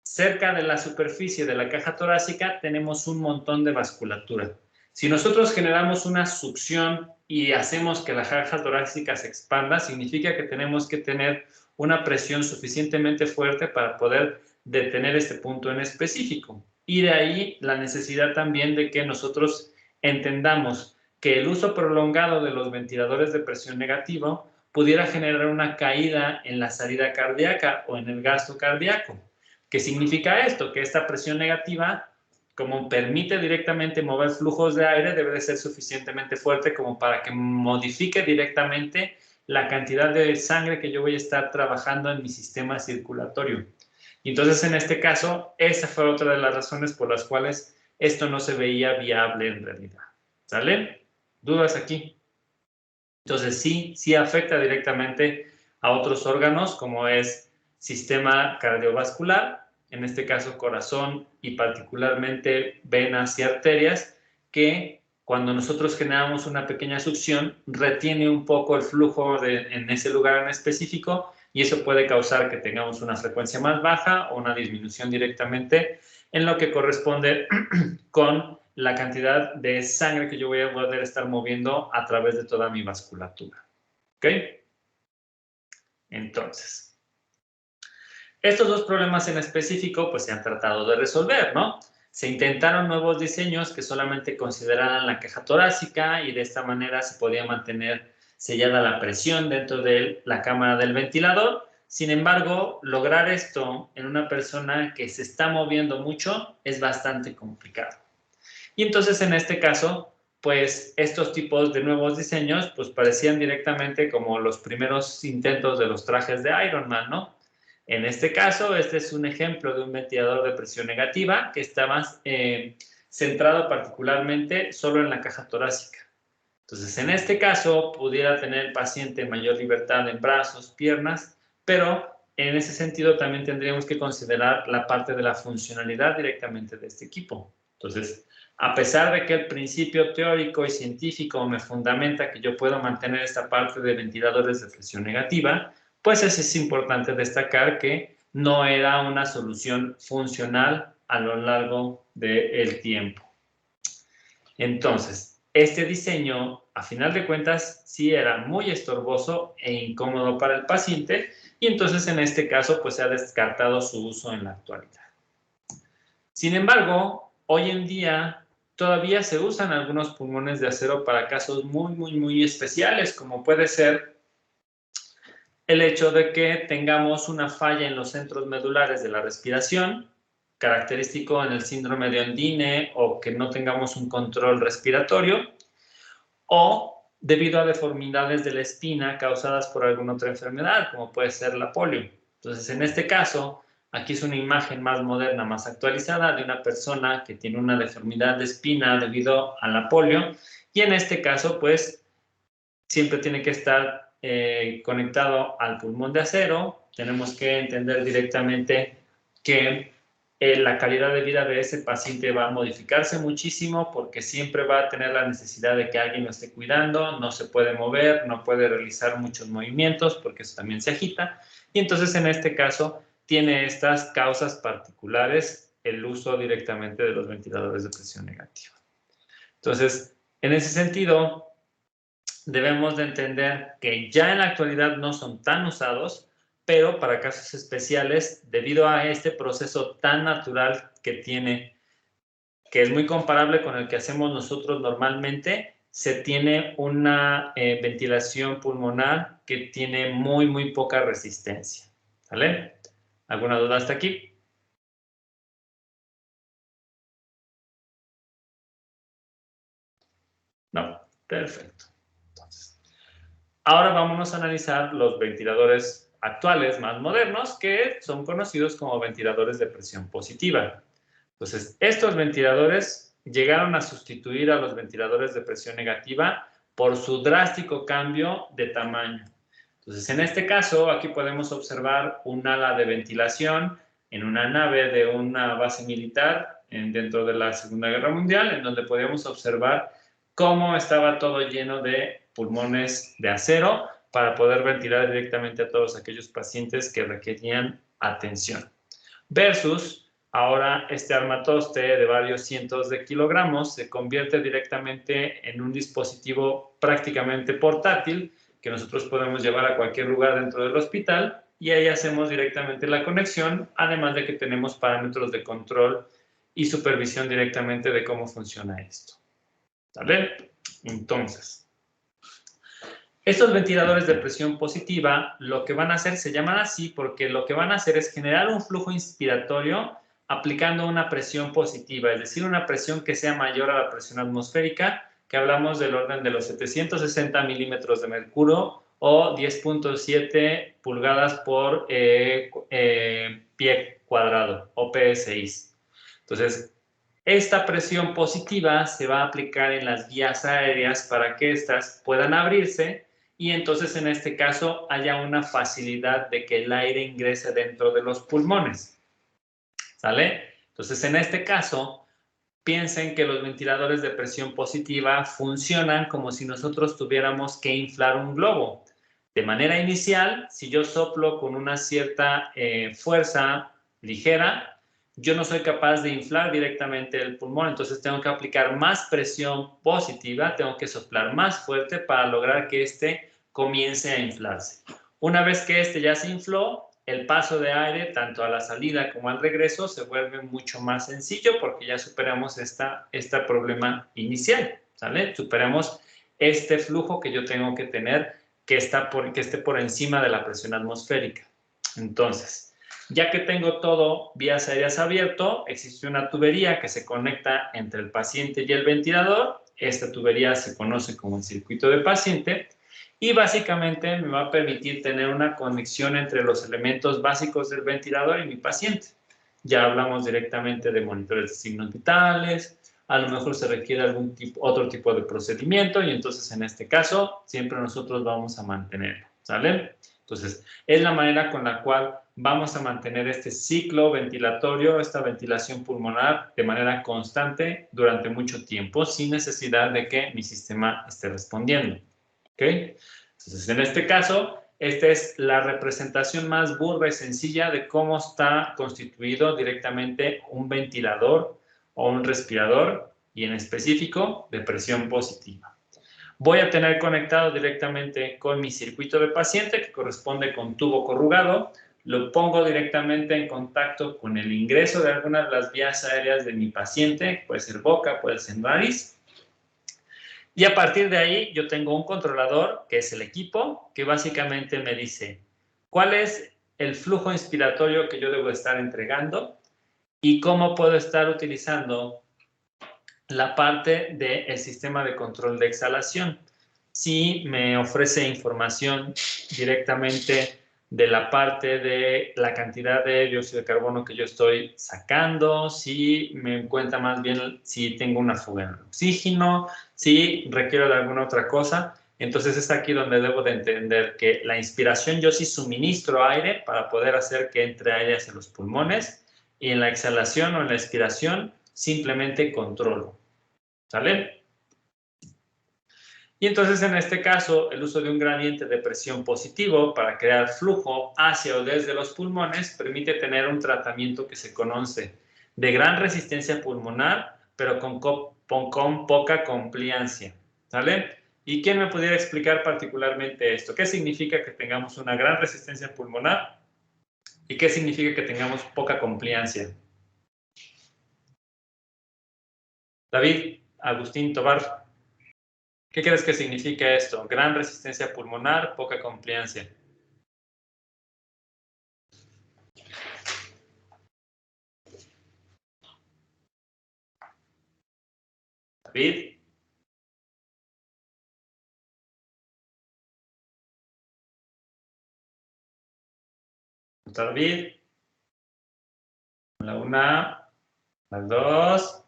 cerca de la superficie de la caja torácica tenemos un montón de vasculatura. Si nosotros generamos una succión y hacemos que la caja torácica se expanda, significa que tenemos que tener una presión suficientemente fuerte para poder detener este punto en específico. Y de ahí la necesidad también de que nosotros entendamos que el uso prolongado de los ventiladores de presión negativa pudiera generar una caída en la salida cardíaca o en el gasto cardíaco. ¿Qué significa esto? Que esta presión negativa, como permite directamente mover flujos de aire, debe de ser suficientemente fuerte como para que modifique directamente la cantidad de sangre que yo voy a estar trabajando en mi sistema circulatorio. Y entonces, en este caso, esa fue otra de las razones por las cuales esto no se veía viable en realidad. ¿Sale? ¿Dudas aquí? Entonces, sí afecta directamente a otros órganos, como es sistema cardiovascular, en este caso corazón y particularmente venas y arterias, que cuando nosotros generamos una pequeña succión, retiene un poco el flujo en ese lugar en específico y eso puede causar que tengamos una frecuencia más baja o una disminución directamente en lo que corresponde con la cantidad de sangre que yo voy a poder estar moviendo a través de toda mi vasculatura. ¿Ok? Entonces, Estos dos problemas en específico pues se han tratado de resolver, ¿no? Se intentaron nuevos diseños que solamente consideraran la caja torácica y de esta manera se podía mantener sellada la presión dentro de la cámara del ventilador. Sin embargo, lograr esto en una persona que se está moviendo mucho es bastante complicado. Y entonces en este caso, pues estos tipos de nuevos diseños pues parecían directamente como los primeros intentos de los trajes de Iron Man, ¿no? En este caso, este es un ejemplo de un ventilador de presión negativa que está más centrado particularmente solo en la caja torácica. Entonces, en este caso, pudiera tener el paciente mayor libertad en brazos, piernas, pero en ese sentido también tendríamos que considerar la parte de la funcionalidad directamente de este equipo. Entonces, a pesar de que el principio teórico y científico me fundamenta que yo puedo mantener esta parte de ventiladores de presión negativa, pues es importante destacar que no era una solución funcional a lo largo del tiempo. Entonces, este diseño, a final de cuentas, sí era muy estorboso e incómodo para el paciente y entonces en este caso pues se ha descartado su uso en la actualidad. Sin embargo, hoy en día todavía se usan algunos pulmones de acero para casos muy especiales, como puede ser el hecho de que tengamos una falla en los centros medulares de la respiración, característico en el síndrome de Ondine, o que no tengamos un control respiratorio, o debido a deformidades de la espina causadas por alguna otra enfermedad, como puede ser la polio. Entonces, en este caso, aquí es una imagen más moderna, más actualizada de una persona que tiene una deformidad de espina debido a la polio, y en este caso, pues, siempre tiene que estar conectado al pulmón de acero. Tenemos que entender directamente que la calidad de vida de ese paciente va a modificarse muchísimo porque siempre va a tener la necesidad de que alguien lo esté cuidando, no se puede mover, no puede realizar muchos movimientos porque eso también se agita. Y entonces en este caso tiene estas causas particulares el uso directamente de los ventiladores de presión negativa. Entonces, en ese sentido, debemos de entender que ya en la actualidad no son tan usados, pero para casos especiales, debido a este proceso tan natural que tiene, que es muy comparable con el que hacemos nosotros normalmente, se tiene una ventilación pulmonar que tiene muy poca resistencia. ¿Vale? ¿Alguna duda hasta aquí? No, perfecto. Entonces, ahora vámonos a analizar los ventiladores actuales más modernos que son conocidos como ventiladores de presión positiva. Entonces, estos ventiladores llegaron a sustituir a los ventiladores de presión negativa por su drástico cambio de tamaño. Entonces, en este caso, aquí podemos observar un ala de ventilación en una nave de una base militar dentro de la Segunda Guerra Mundial, en donde podíamos observar cómo estaba todo lleno de pulmones de acero para poder ventilar directamente a todos aquellos pacientes que requerían atención. Versus, ahora este armatoste de varios cientos de kilogramos se convierte directamente en un dispositivo prácticamente portátil que nosotros podemos llevar a cualquier lugar dentro del hospital y ahí hacemos directamente la conexión, además de que tenemos parámetros de control y supervisión directamente de cómo funciona esto. ¿Vale? Entonces, estos ventiladores de presión positiva lo que van a hacer, se llaman así porque lo que van a hacer es generar un flujo inspiratorio aplicando una presión positiva, es decir, una presión que sea mayor a la presión atmosférica, que hablamos del orden de los 760 milímetros de mercurio o 10.7 pulgadas por pie cuadrado o PSI. Entonces, esta presión positiva se va a aplicar en las vías aéreas para que éstas puedan abrirse y entonces en este caso haya una facilidad de que el aire ingrese dentro de los pulmones. ¿Sale? Entonces en este caso, piensen que los ventiladores de presión positiva funcionan como si nosotros tuviéramos que inflar un globo. De manera inicial, si yo soplo con una cierta fuerza ligera, yo no soy capaz de inflar directamente el pulmón, entonces tengo que aplicar más presión positiva, tengo que soplar más fuerte para lograr que este comience a inflarse. Una vez que este ya se infló, el paso de aire, tanto a la salida como al regreso, se vuelve mucho más sencillo porque ya superamos este problema inicial, ¿sale? Superamos este flujo que yo tengo que tener que esté por encima de la presión atmosférica. Entonces, ya que tengo todo vías aéreas abierto, existe una tubería que se conecta entre el paciente y el ventilador. Esta tubería se conoce como el circuito de paciente y básicamente me va a permitir tener una conexión entre los elementos básicos del ventilador y mi paciente. Ya hablamos directamente de monitores de signos vitales, a lo mejor se requiere otro tipo de procedimiento y entonces en este caso siempre nosotros vamos a mantenerlo, ¿sale? Entonces, es la manera con la cual vamos a mantener este ciclo ventilatorio, esta ventilación pulmonar de manera constante durante mucho tiempo, sin necesidad de que mi sistema esté respondiendo. ¿Ok? Entonces, en este caso, esta es la representación más burda y sencilla de cómo está constituido directamente un ventilador o un respirador y en específico de presión positiva. Voy a tener conectado directamente con mi circuito de paciente que corresponde con tubo corrugado. Lo pongo directamente en contacto con el ingreso de algunas de las vías aéreas de mi paciente, puede ser boca, puede ser nariz. Y a partir de ahí yo tengo un controlador, que es el equipo, que básicamente me dice cuál es el flujo inspiratorio que yo debo estar entregando y cómo puedo estar utilizando la parte del sistema de control de exhalación. Si me ofrece información directamente de la parte de la cantidad de dióxido de carbono que yo estoy sacando, si me cuenta más bien si tengo una fuga de oxígeno, si requiero de alguna otra cosa. Entonces es aquí donde debo de entender que la inspiración yo sí suministro aire para poder hacer que entre aire hacia los pulmones y en la exhalación o en la expiración simplemente controlo. ¿Sale? Y entonces en este caso el uso de un gradiente de presión positivo para crear flujo hacia o desde los pulmones permite tener un tratamiento que se conoce de gran resistencia pulmonar pero con poca compliancia. ¿Sale? ¿Y quién me pudiera explicar particularmente esto? ¿Qué significa que tengamos una gran resistencia pulmonar y qué significa que tengamos poca compliancia? David, Agustín, Tobar. ¿Qué crees que significa esto? Gran resistencia pulmonar, poca compliancia. David. David. La una, las dos.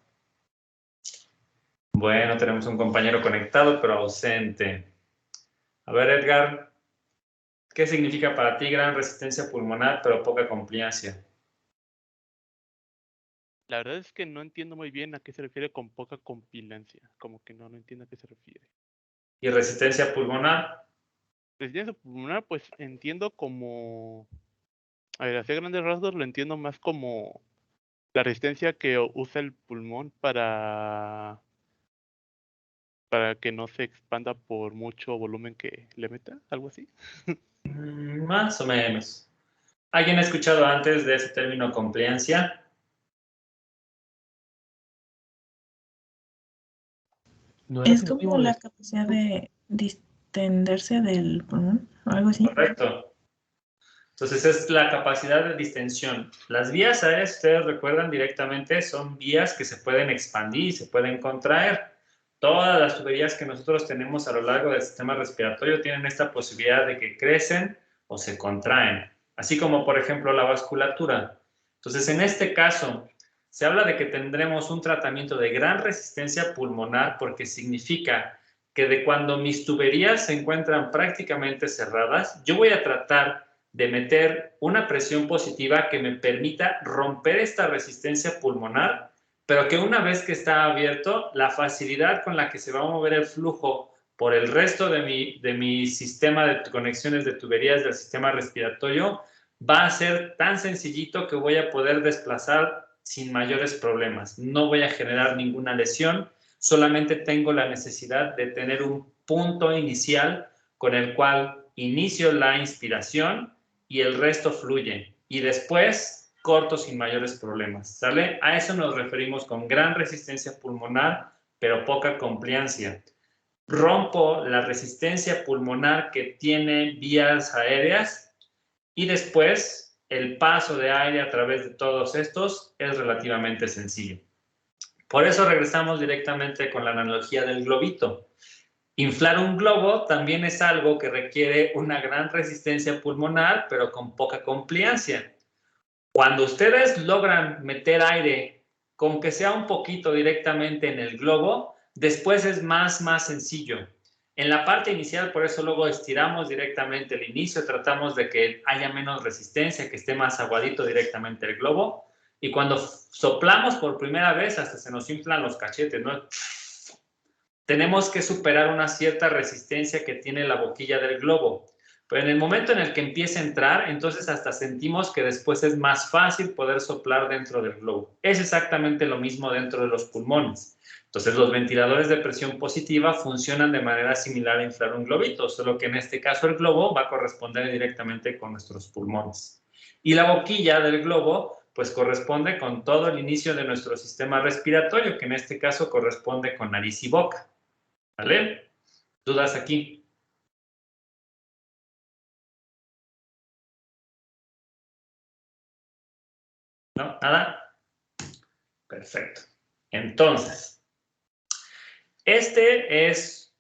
Bueno, tenemos un compañero conectado, pero ausente. A ver, Edgar, ¿qué significa para ti gran resistencia pulmonar, pero poca compliancia? La verdad es que no entiendo muy bien a qué se refiere con poca compliancia. Como que no entiendo a qué se refiere. ¿Y resistencia pulmonar? Resistencia pulmonar, pues entiendo como... A ver, hacia grandes rasgos lo entiendo más como la resistencia que usa el pulmón para que no se expanda por mucho volumen que le meta, algo así. Más o menos. ¿Alguien ha escuchado antes de ese término compliancia? ¿No Es como la capacidad de distenderse del pulmón o algo así. Correcto. Entonces es la capacidad de distensión. Las vías aéreas, ustedes recuerdan directamente, son vías que se pueden expandir y se pueden contraer. Todas las tuberías que nosotros tenemos a lo largo del sistema respiratorio tienen esta posibilidad de que crecen o se contraen, así como por ejemplo la vasculatura. Entonces en este caso se habla de que tendremos un tratamiento de gran resistencia pulmonar porque significa que de cuando mis tuberías se encuentran prácticamente cerradas, yo voy a tratar de meter una presión positiva que me permita romper esta resistencia pulmonar, pero que una vez que está abierto, la facilidad con la que se va a mover el flujo por el resto de mi sistema de conexiones de tuberías del sistema respiratorio va a ser tan sencillito que voy a poder desplazar sin mayores problemas. No voy a generar ninguna lesión, solamente tengo la necesidad de tener un punto inicial con el cual inicio la inspiración y el resto fluye. Y después corto sin mayores problemas, ¿sale? A eso nos referimos con gran resistencia pulmonar, pero poca compliancia. Rompo la resistencia pulmonar que tiene vías aéreas y después el paso de aire a través de todos estos es relativamente sencillo. Por eso regresamos directamente con la analogía del globito. Inflar un globo también es algo que requiere una gran resistencia pulmonar, pero con poca compliancia. Cuando ustedes logran meter aire, con que sea un poquito directamente en el globo, después es más sencillo. En la parte inicial, por eso luego estiramos directamente el inicio, tratamos de que haya menos resistencia, que esté más aguadito directamente el globo. Y cuando soplamos por primera vez, hasta se nos inflan los cachetes, ¿no? Tenemos que superar una cierta resistencia que tiene la boquilla del globo. Pero en el momento en el que empieza a entrar, entonces hasta sentimos que después es más fácil poder soplar dentro del globo. Es exactamente lo mismo dentro de los pulmones. Entonces los ventiladores de presión positiva funcionan de manera similar a inflar un globito, solo que en este caso el globo va a corresponder directamente con nuestros pulmones. Y la boquilla del globo pues corresponde con todo el inicio de nuestro sistema respiratorio, que en este caso corresponde con nariz y boca. ¿Vale? ¿Dudas aquí? ¿No? ¿Nada? Perfecto. Entonces, este es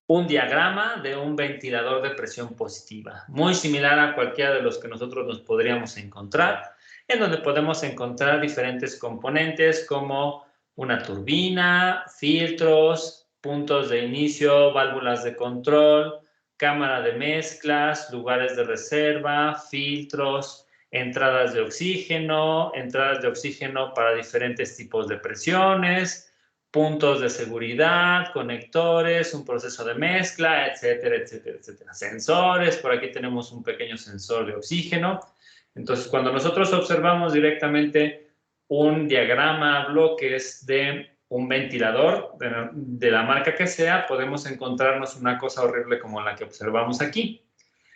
un diagrama de un ventilador de presión positiva, muy similar a cualquiera de los que nosotros nos podríamos encontrar, en donde podemos encontrar diferentes componentes como una turbina, filtros, puntos de inicio, válvulas de control, cámara de mezclas, lugares de reserva, filtros, entradas de oxígeno para diferentes tipos de presiones, puntos de seguridad, conectores, un proceso de mezcla, etcétera, etcétera, etcétera. Sensores, por aquí tenemos un pequeño sensor de oxígeno. Entonces, cuando nosotros observamos directamente un diagrama a bloques de un ventilador de la marca que sea, podemos encontrarnos una cosa horrible como la que observamos aquí.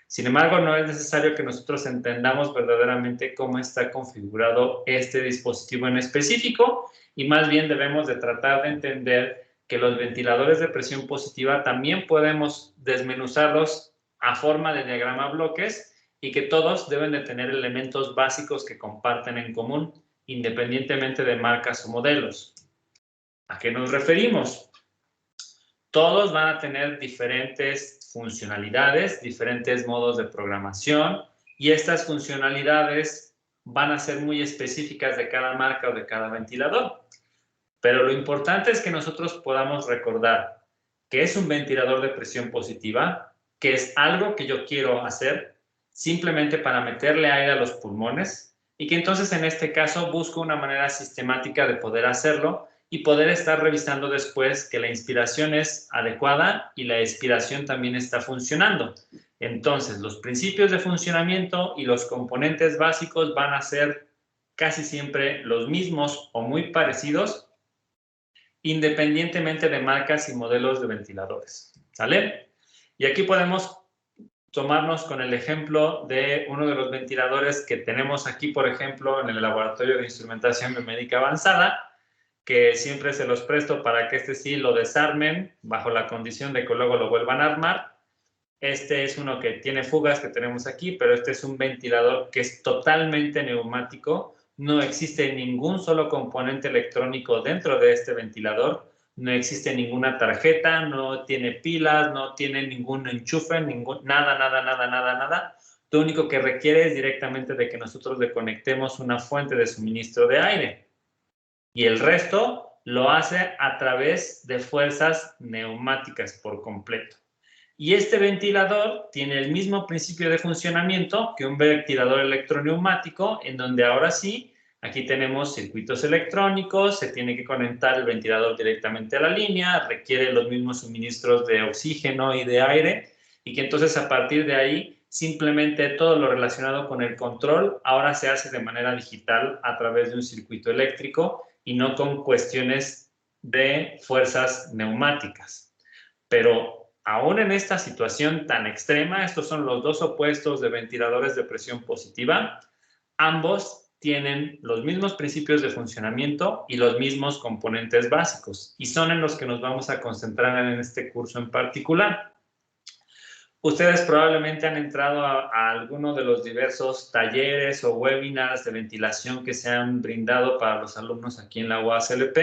Sin embargo, no es necesario que nosotros entendamos verdaderamente cómo está configurado este dispositivo en específico y más bien debemos de tratar de entender que los ventiladores de presión positiva también podemos desmenuzarlos a forma de diagrama bloques y que todos deben de tener elementos básicos que comparten en común, independientemente de marcas o modelos. ¿A qué nos referimos? Todos van a tener diferentes funcionalidades, diferentes modos de programación y estas funcionalidades van a ser muy específicas de cada marca o de cada ventilador. Pero lo importante es que nosotros podamos recordar que es un ventilador de presión positiva, que es algo que yo quiero hacer simplemente para meterle aire a los pulmones y que entonces en este caso busco una manera sistemática de poder hacerlo y poder estar revisando después que la inspiración es adecuada y la expiración también está funcionando. Entonces, los principios de funcionamiento y los componentes básicos van a ser casi siempre los mismos o muy parecidos, independientemente de marcas y modelos de ventiladores. ¿Sale? Y aquí podemos tomarnos con el ejemplo de uno de los ventiladores que tenemos aquí, por ejemplo, en el Laboratorio de Instrumentación Biomédica Avanzada, que siempre se los presto para que este sí lo desarmen bajo la condición de que luego lo vuelvan a armar. Este es uno que tiene fugas que tenemos aquí, pero este es un ventilador que es totalmente neumático. No existe ningún solo componente electrónico dentro de este ventilador. No existe ninguna tarjeta, no tiene pilas, no tiene ningún enchufe, nada. Lo único que requiere es directamente de que nosotros le conectemos una fuente de suministro de aire. Y el resto lo hace a través de fuerzas neumáticas por completo. Y este ventilador tiene el mismo principio de funcionamiento que un ventilador electroneumático, en donde ahora sí, aquí tenemos circuitos electrónicos, se tiene que conectar el ventilador directamente a la línea, requiere los mismos suministros de oxígeno y de aire, y que entonces a partir de ahí, simplemente todo lo relacionado con el control ahora se hace de manera digital a través de un circuito eléctrico y no con cuestiones de fuerzas neumáticas. Pero aún en esta situación tan extrema, estos son los dos opuestos de ventiladores de presión positiva, ambos tienen los mismos principios de funcionamiento y los mismos componentes básicos, y son en los que nos vamos a concentrar en este curso en particular. Ustedes probablemente han entrado a alguno de los diversos talleres o webinars de ventilación que se han brindado para los alumnos aquí en la UASLP,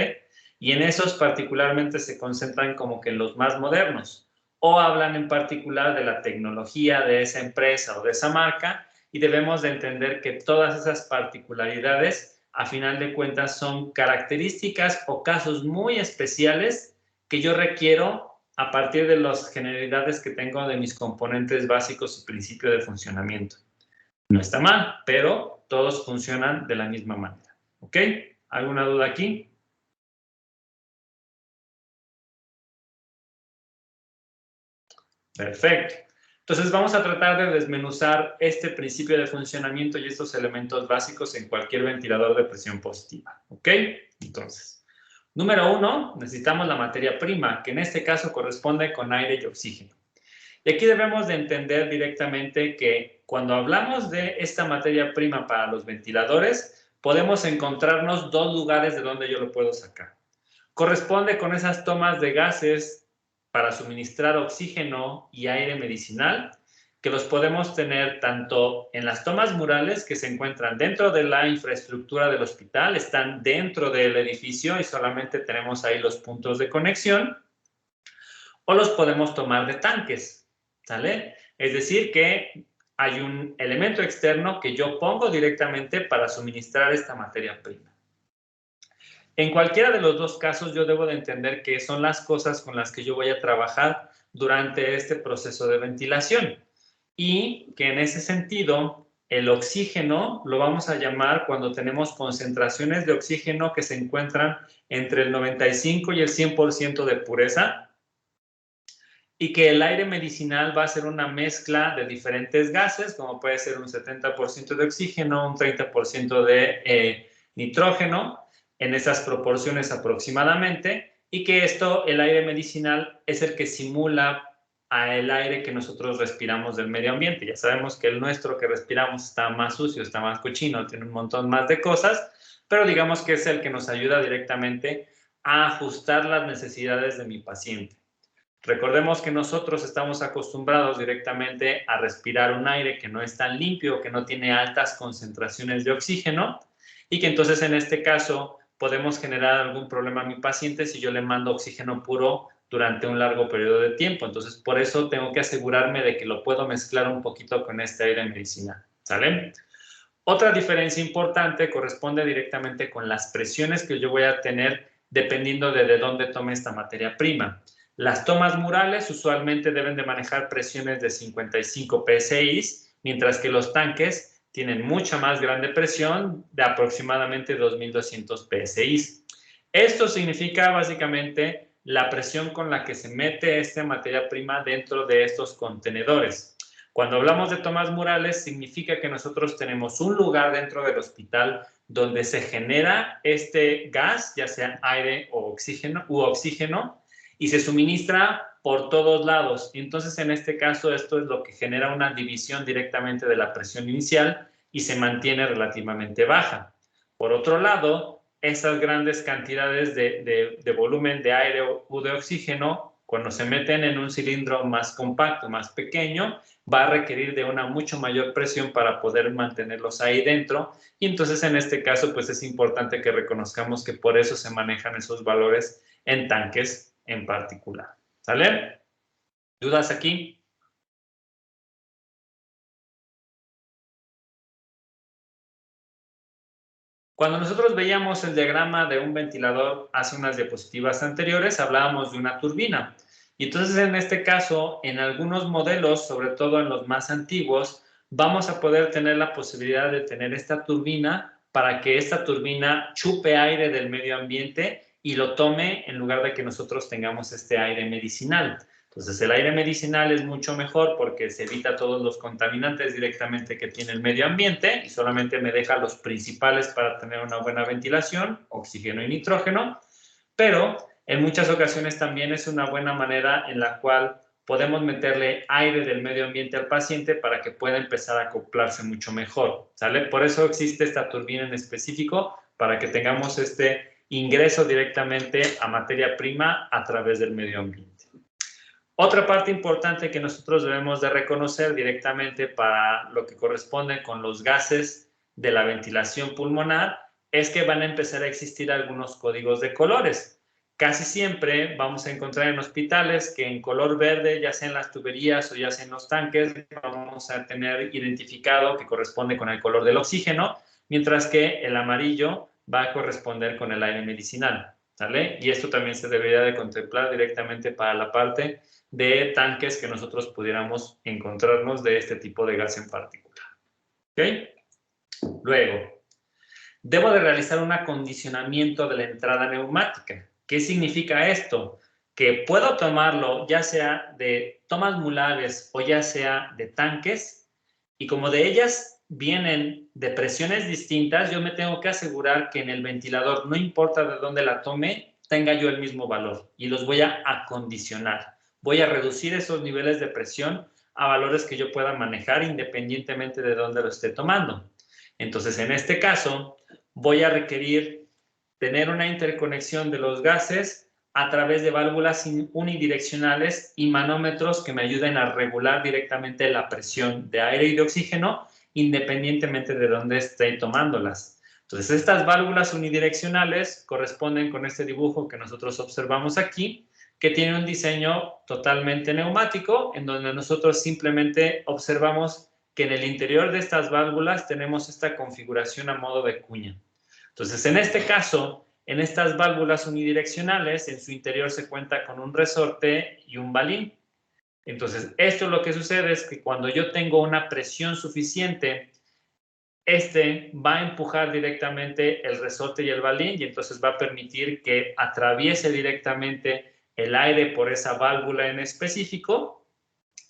y en esos particularmente se concentran como que en los más modernos, o hablan en particular de la tecnología de esa empresa o de esa marca, y debemos de entender que todas esas particularidades, a final de cuentas, son características o casos muy especiales que yo requiero a partir de las generalidades que tengo de mis componentes básicos y principio de funcionamiento. No está mal, pero todos funcionan de la misma manera. ¿Ok? ¿Alguna duda aquí? Perfecto. Entonces vamos a tratar de desmenuzar este principio de funcionamiento y estos elementos básicos en cualquier ventilador de presión positiva. ¿Ok? Entonces, número 1, necesitamos la materia prima, que en este caso corresponde con aire y oxígeno. Y aquí debemos de entender directamente que cuando hablamos de esta materia prima para los ventiladores, podemos encontrarnos dos lugares de donde yo lo puedo sacar. Corresponde con esas tomas de gases para suministrar oxígeno y aire medicinal, que los podemos tener tanto en las tomas murales que se encuentran dentro de la infraestructura del hospital, están dentro del edificio y solamente tenemos ahí los puntos de conexión, o los podemos tomar de tanques, ¿sale? Es decir, que hay un elemento externo que yo pongo directamente para suministrar esta materia prima. En cualquiera de los dos casos, yo debo de entender que son las cosas con las que yo voy a trabajar durante este proceso de ventilación. Y que en ese sentido, el oxígeno lo vamos a llamar cuando tenemos concentraciones de oxígeno que se encuentran entre el 95 y el 100% de pureza. Y que el aire medicinal va a ser una mezcla de diferentes gases, como puede ser un 70% de oxígeno, un 30% de nitrógeno, en esas proporciones aproximadamente, y que el aire medicinal, es el que simula al aire que nosotros respiramos del medio ambiente. Ya sabemos que el nuestro que respiramos está más sucio, está más cochino, tiene un montón más de cosas, pero digamos que es el que nos ayuda directamente a ajustar las necesidades de mi paciente. Recordemos que nosotros estamos acostumbrados directamente a respirar un aire que no es tan limpio, que no tiene altas concentraciones de oxígeno, y que entonces en este caso podemos generar algún problema a mi paciente si yo le mando oxígeno puro durante un largo periodo de tiempo. Entonces, por eso tengo que asegurarme de que lo puedo mezclar un poquito con este aire medicinal, ¿sale? Otra diferencia importante corresponde directamente con las presiones que yo voy a tener dependiendo de dónde tome esta materia prima. Las tomas murales usualmente deben de manejar presiones de 55 psi, mientras que los tanques tienen mucha más grande presión de aproximadamente 2200 psi. Esto significa básicamente la presión con la que se mete esta materia prima dentro de estos contenedores. Cuando hablamos de tomas murales, significa que nosotros tenemos un lugar dentro del hospital donde se genera este gas, ya sea aire o oxígeno, y se suministra por todos lados. Entonces, en este caso, esto es lo que genera una división directamente de la presión inicial y se mantiene relativamente baja. Por otro lado, esas grandes cantidades de volumen de aire o de oxígeno, cuando se meten en un cilindro más compacto, más pequeño, va a requerir de una mucho mayor presión para poder mantenerlos ahí dentro. Y entonces, en este caso, pues es importante que reconozcamos que por eso se manejan esos valores en tanques en particular. ¿Sale? ¿Dudas aquí? Cuando nosotros veíamos el diagrama de un ventilador hace unas diapositivas anteriores, hablábamos de una turbina. Y entonces, en este caso, en algunos modelos, sobre todo en los más antiguos, vamos a poder tener la posibilidad de tener esta turbina para que esta turbina chupe aire del medio ambiente y lo tome en lugar de que nosotros tengamos este aire medicinal. Entonces, el aire medicinal es mucho mejor porque se evita todos los contaminantes directamente que tiene el medio ambiente y solamente me deja los principales para tener una buena ventilación, oxígeno y nitrógeno, pero en muchas ocasiones también es una buena manera en la cual podemos meterle aire del medio ambiente al paciente para que pueda empezar a acoplarse mucho mejor, ¿sale? Por eso existe esta turbina en específico, para que tengamos este ingreso directamente a materia prima a través del medio ambiente. Otra parte importante que nosotros debemos de reconocer directamente para lo que corresponde con los gases de la ventilación pulmonar es que van a empezar a existir algunos códigos de colores. Casi siempre vamos a encontrar en hospitales que en color verde, ya sea en las tuberías o ya sea en los tanques, vamos a tener identificado que corresponde con el color del oxígeno, mientras que el amarillo va a corresponder con el aire medicinal, ¿sale? Y esto también se debería de contemplar directamente para la parte de tanques que nosotros pudiéramos encontrarnos de este tipo de gas en particular. ¿Ok? Luego, debo de realizar un acondicionamiento de la entrada neumática. ¿Qué significa esto? Que puedo tomarlo ya sea de tomas mulares o ya sea de tanques, y como de ellas vienen de presiones distintas, yo me tengo que asegurar que en el ventilador, no importa de dónde la tome, tenga yo el mismo valor, y los voy a acondicionar. Voy a reducir esos niveles de presión a valores que yo pueda manejar independientemente de dónde lo esté tomando. Entonces, en este caso, voy a requerir tener una interconexión de los gases a través de válvulas unidireccionales y manómetros que me ayuden a regular directamente la presión de aire y de oxígeno independientemente de dónde esté tomándolas. Entonces, estas válvulas unidireccionales corresponden con este dibujo que nosotros observamos aquí, que tiene un diseño totalmente neumático, en donde nosotros simplemente observamos que en el interior de estas válvulas tenemos esta configuración a modo de cuña. Entonces, en este caso, en estas válvulas unidireccionales, en su interior se cuenta con un resorte y un balín. Entonces, esto lo que sucede es que cuando yo tengo una presión suficiente, este va a empujar directamente el resorte y el balín, y entonces va a permitir que atraviese directamente el aire por esa válvula en específico.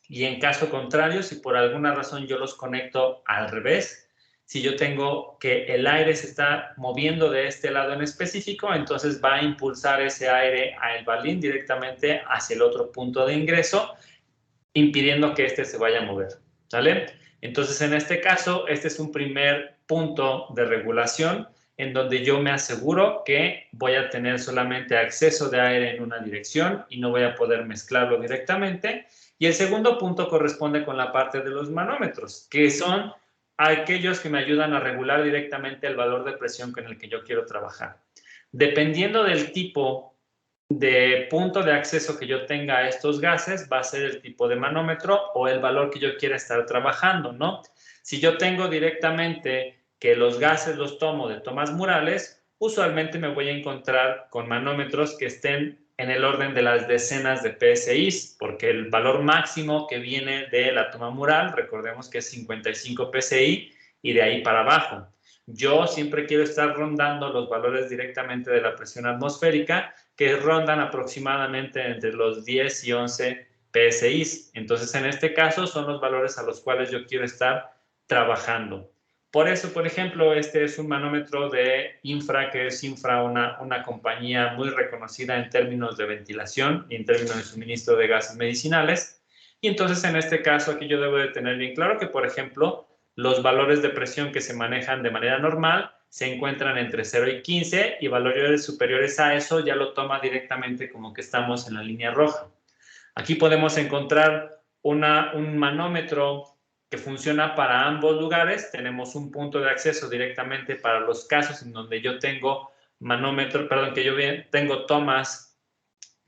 Y en caso contrario, si por alguna razón yo los conecto al revés, si yo tengo que el aire se está moviendo de este lado en específico, entonces va a impulsar ese aire al balín directamente hacia el otro punto de ingreso, impidiendo que este se vaya a mover, ¿sale? Entonces, en este caso, este es un primer punto de regulación en donde yo me aseguro que voy a tener solamente acceso de aire en una dirección y no voy a poder mezclarlo directamente. Y el segundo punto corresponde con la parte de los manómetros, que son aquellos que me ayudan a regular directamente el valor de presión con el que yo quiero trabajar. Dependiendo del tipo de punto de acceso que yo tenga a estos gases, va a ser el tipo de manómetro o el valor que yo quiera estar trabajando, ¿no? Si yo tengo directamente que los gases los tomo de tomas murales, usualmente me voy a encontrar con manómetros que estén en el orden de las decenas de PSI, porque el valor máximo que viene de la toma mural, recordemos que es 55 PSI, y de ahí para abajo. Yo siempre quiero estar rondando los valores directamente de la presión atmosférica, que rondan aproximadamente entre los 10 y 11 PSI. Entonces, en este caso, son los valores a los cuales yo quiero estar trabajando. Por eso, por ejemplo, este es un manómetro de Infra, que es Infra, una compañía muy reconocida en términos de ventilación y en términos de suministro de gases medicinales. Y entonces, en este caso, aquí yo debo de tener bien claro que, por ejemplo, los valores de presión que se manejan de manera normal se encuentran entre 0 y 15, y valores superiores a eso ya lo toma directamente como que estamos en la línea roja. Aquí podemos encontrar un manómetro que funciona para ambos lugares. Tenemos un punto de acceso directamente para los casos en donde yo tengo tengo tomas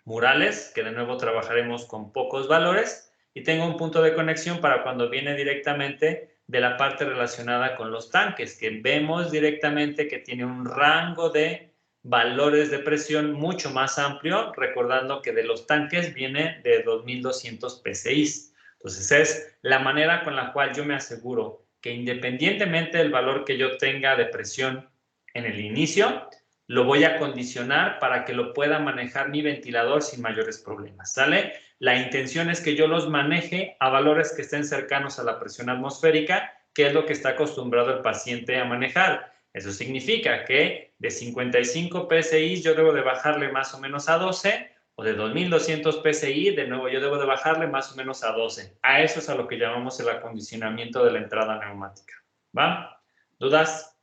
murales, que de nuevo trabajaremos con pocos valores, y tengo un punto de conexión para cuando viene directamente de la parte relacionada con los tanques, que vemos directamente que tiene un rango de valores de presión mucho más amplio, recordando que de los tanques viene de 2200 PSI. Entonces, es la manera con la cual yo me aseguro que independientemente del valor que yo tenga de presión en el inicio, lo voy a condicionar para que lo pueda manejar mi ventilador sin mayores problemas, ¿sale? La intención es que yo los maneje a valores que estén cercanos a la presión atmosférica, que es lo que está acostumbrado el paciente a manejar. Eso significa que de 55 PSI yo debo de bajarle más o menos a 12, o de 2200 PSI, de nuevo yo debo de bajarle más o menos a 12. A eso es a lo que llamamos el acondicionamiento de la entrada neumática. ¿Va? ¿Dudas?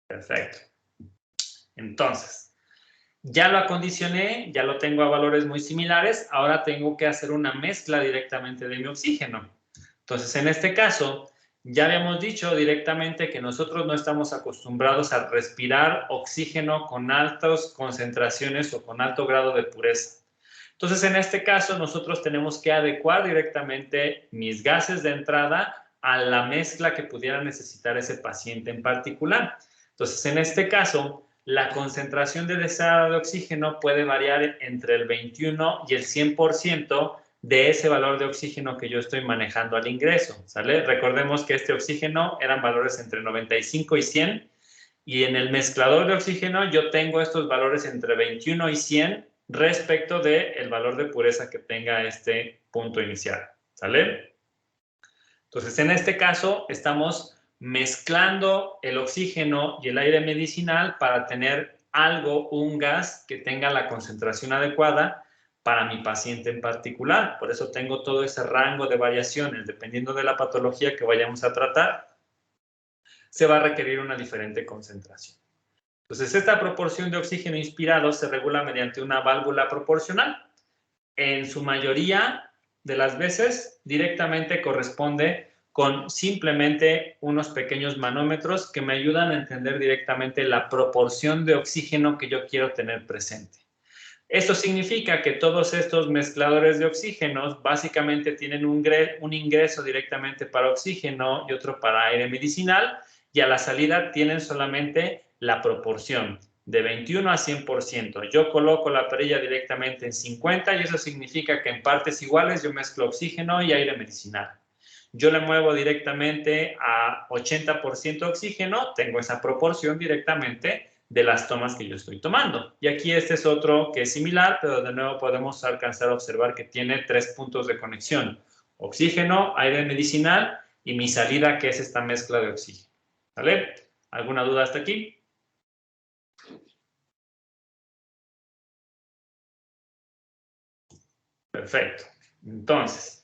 Perfecto. Entonces, ya lo acondicioné, ya lo tengo a valores muy similares, ahora tengo que hacer una mezcla directamente de mi oxígeno. Entonces, en este caso, ya habíamos dicho directamente que nosotros no estamos acostumbrados a respirar oxígeno con altas concentraciones o con alto grado de pureza. Entonces, en este caso, nosotros tenemos que adecuar directamente mis gases de entrada a la mezcla que pudiera necesitar ese paciente en particular. Entonces, en este caso, la concentración de deseada de oxígeno puede variar entre el 21 y el 100% de ese valor de oxígeno que yo estoy manejando al ingreso, ¿sale? Recordemos que este oxígeno eran valores entre 95 y 100, y en el mezclador de oxígeno yo tengo estos valores entre 21 y 100 respecto del valor de pureza que tenga este punto inicial, ¿sale? Entonces, en este caso, estamos mezclando el oxígeno y el aire medicinal para tener algo, un gas que tenga la concentración adecuada para mi paciente en particular. Por eso tengo todo ese rango de variaciones. Dependiendo de la patología que vayamos a tratar, se va a requerir una diferente concentración. Entonces, esta proporción de oxígeno inspirado se regula mediante una válvula proporcional. En su mayoría de las veces, directamente corresponde con simplemente unos pequeños manómetros que me ayudan a entender directamente la proporción de oxígeno que yo quiero tener presente. Esto significa que todos estos mezcladores de oxígenos básicamente tienen un ingreso directamente para oxígeno y otro para aire medicinal, y a la salida tienen solamente la proporción de 21 a 100%. Yo coloco la perilla directamente en 50 y eso significa que en partes iguales yo mezclo oxígeno y aire medicinal. Yo le muevo directamente a 80% oxígeno, tengo esa proporción directamente de las tomas que yo estoy tomando. Y aquí este es otro que es similar, pero de nuevo podemos alcanzar a observar que tiene 3 puntos de conexión: oxígeno, aire medicinal y mi salida, que es esta mezcla de oxígeno. ¿Vale? ¿Alguna duda hasta aquí? Perfecto. Entonces,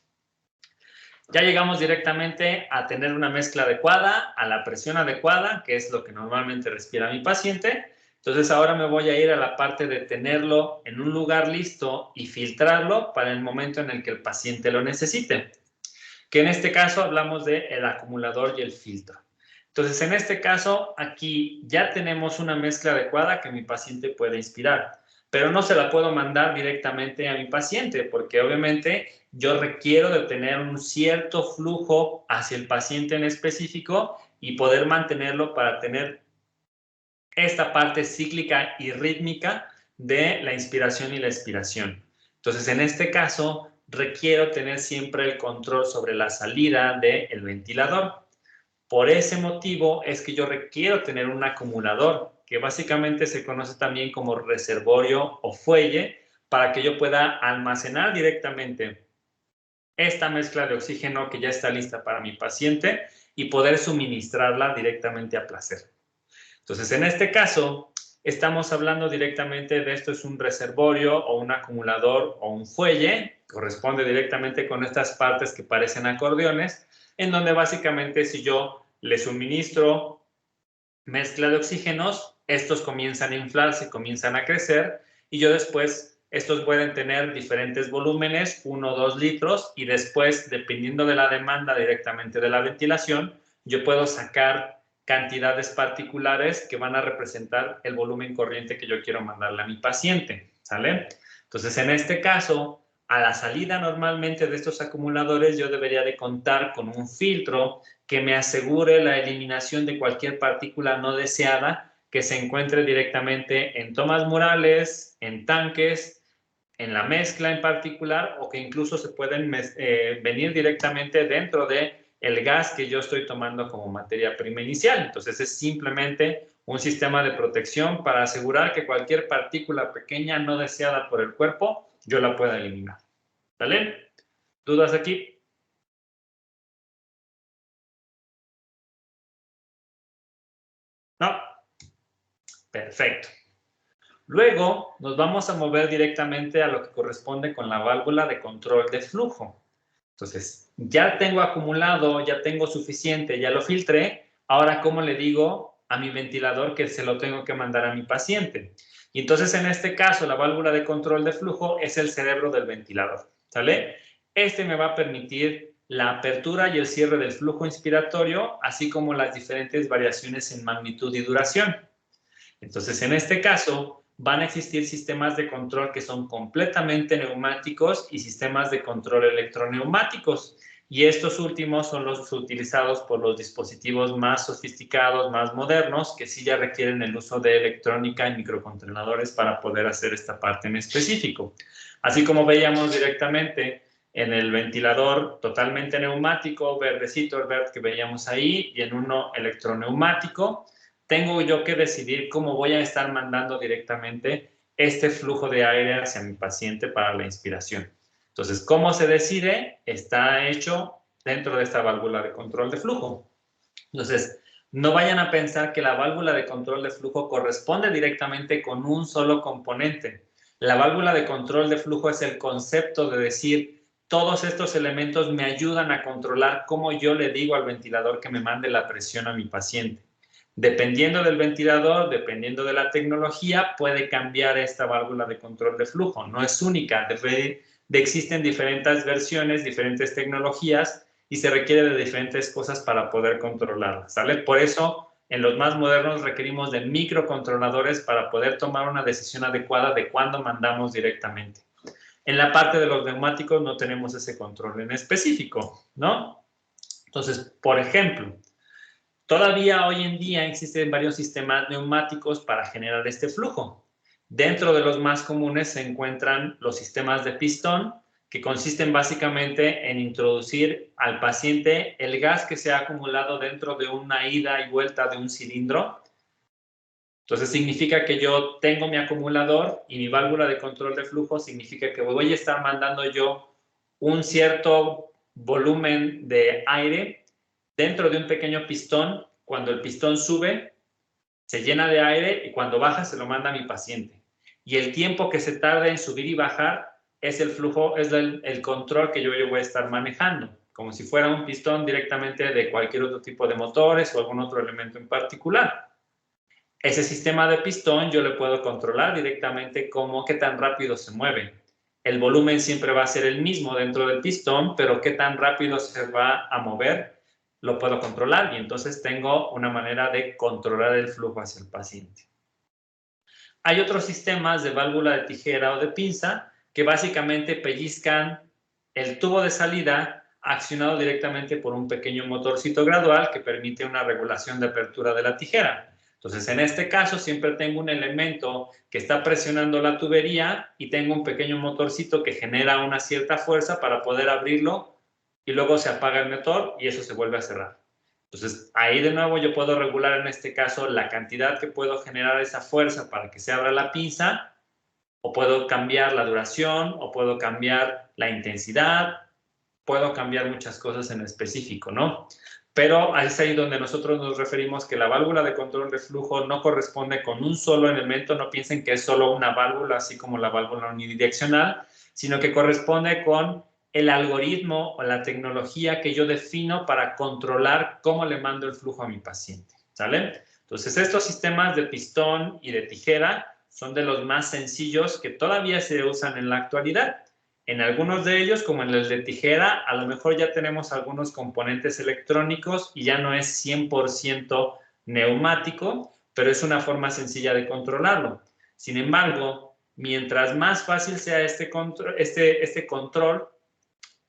ya llegamos directamente a tener una mezcla adecuada, a la presión adecuada, que es lo que normalmente respira mi paciente. Entonces, ahora me voy a ir a la parte de tenerlo en un lugar listo y filtrarlo para el momento en el que el paciente lo necesite, que en este caso hablamos del acumulador y el filtro. Entonces, en este caso, aquí ya tenemos una mezcla adecuada que mi paciente puede inspirar, pero no se la puedo mandar directamente a mi paciente porque obviamente yo requiero de tener un cierto flujo hacia el paciente en específico y poder mantenerlo para tener esta parte cíclica y rítmica de la inspiración y la expiración. Entonces, en este caso, requiero tener siempre el control sobre la salida del ventilador. Por ese motivo es que yo requiero tener un acumulador, que básicamente se conoce también como reservorio o fuelle, para que yo pueda almacenar directamente esta mezcla de oxígeno que ya está lista para mi paciente y poder suministrarla directamente a placer. Entonces, en este caso, estamos hablando directamente de esto: es un reservorio o un acumulador o un fuelle, corresponde directamente con estas partes que parecen acordeones, en donde básicamente si yo le suministro mezcla de oxígenos, estos comienzan a inflarse, comienzan a crecer, y yo después, estos pueden tener diferentes volúmenes, 1 o 2 litros, y después, dependiendo de la demanda directamente de la ventilación, yo puedo sacar cantidades particulares que van a representar el volumen corriente que yo quiero mandarle a mi paciente, ¿sale? Entonces, en este caso, a la salida normalmente de estos acumuladores yo debería de contar con un filtro que me asegure la eliminación de cualquier partícula no deseada que se encuentre directamente en tomas murales, en tanques, en la mezcla en particular, o que incluso se pueden venir directamente dentro de el gas que yo estoy tomando como materia prima inicial. Entonces, es simplemente un sistema de protección para asegurar que cualquier partícula pequeña no deseada por el cuerpo, yo la pueda eliminar. ¿Vale? ¿Dudas aquí? No. Perfecto. Luego nos vamos a mover directamente a lo que corresponde con la válvula de control de flujo. Entonces, ya tengo acumulado, ya tengo suficiente, ya lo filtré. Ahora, ¿cómo le digo a mi ventilador que se lo tengo que mandar a mi paciente? Y entonces, en este caso, la válvula de control de flujo es el cerebro del ventilador, ¿sale? Este me va a permitir la apertura y el cierre del flujo inspiratorio, así como las diferentes variaciones en magnitud y duración. Entonces, en este caso, van a existir sistemas de control que son completamente neumáticos y sistemas de control electroneumáticos. Y estos últimos son los utilizados por los dispositivos más sofisticados, más modernos, que sí ya requieren el uso de electrónica y microcontroladores para poder hacer esta parte en específico. Así como veíamos directamente en el ventilador totalmente neumático, verdecito, el verde que veíamos ahí, y en uno electroneumático, tengo yo que decidir cómo voy a estar mandando directamente este flujo de aire hacia mi paciente para la inspiración. Entonces, ¿cómo se decide? Está hecho dentro de esta válvula de control de flujo. Entonces, no vayan a pensar que la válvula de control de flujo corresponde directamente con un solo componente. La válvula de control de flujo es el concepto de decir, todos estos elementos me ayudan a controlar cómo yo le digo al ventilador que me mande la presión a mi paciente. Dependiendo del ventilador, dependiendo de la tecnología, puede cambiar esta válvula de control de flujo. No es única, existen diferentes versiones, diferentes tecnologías y se requiere de diferentes cosas para poder controlarlas, ¿sale? Por eso, en los más modernos requerimos de microcontroladores para poder tomar una decisión adecuada de cuándo mandamos directamente. En la parte de los neumáticos no tenemos ese control en específico, ¿no? Entonces, por ejemplo, todavía hoy en día existen varios sistemas neumáticos para generar este flujo. Dentro de los más comunes se encuentran los sistemas de pistón, que consisten básicamente en introducir al paciente el gas que se ha acumulado dentro de una ida y vuelta de un cilindro. Entonces significa que yo tengo mi acumulador y mi válvula de control de flujo significa que voy a estar mandando yo un cierto volumen de aire dentro de un pequeño pistón. Cuando el pistón sube, se llena de aire y cuando baja se lo manda a mi paciente. Y el tiempo que se tarda en subir y bajar es el flujo, es el control que yo voy a estar manejando, como si fuera un pistón directamente de cualquier otro tipo de motores o algún otro elemento en particular. Ese sistema de pistón yo le puedo controlar directamente qué tan rápido se mueve. El volumen siempre va a ser el mismo dentro del pistón, pero qué tan rápido se va a mover lo puedo controlar y entonces tengo una manera de controlar el flujo hacia el paciente. Hay otros sistemas de válvula de tijera o de pinza que básicamente pellizcan el tubo de salida accionado directamente por un pequeño motorcito gradual que permite una regulación de apertura de la tijera. Entonces, en este caso, siempre tengo un elemento que está presionando la tubería y tengo un pequeño motorcito que genera una cierta fuerza para poder abrirlo y luego se apaga el motor y eso se vuelve a cerrar. Entonces, ahí de nuevo yo puedo regular en este caso la cantidad que puedo generar esa fuerza para que se abra la pinza, o puedo cambiar la duración, o puedo cambiar la intensidad, puedo cambiar muchas cosas en específico, ¿no? Pero es ahí donde nosotros nos referimos que la válvula de control de flujo no corresponde con un solo elemento, no piensen que es solo una válvula, así como la válvula unidireccional, sino que corresponde con el algoritmo o la tecnología que yo defino para controlar cómo le mando el flujo a mi paciente, ¿sale? Entonces, estos sistemas de pistón y de tijera son de los más sencillos que todavía se usan en la actualidad. En algunos de ellos, como en el de tijera, a lo mejor ya tenemos algunos componentes electrónicos y ya no es 100% neumático, pero es una forma sencilla de controlarlo. Sin embargo, mientras más fácil sea este control,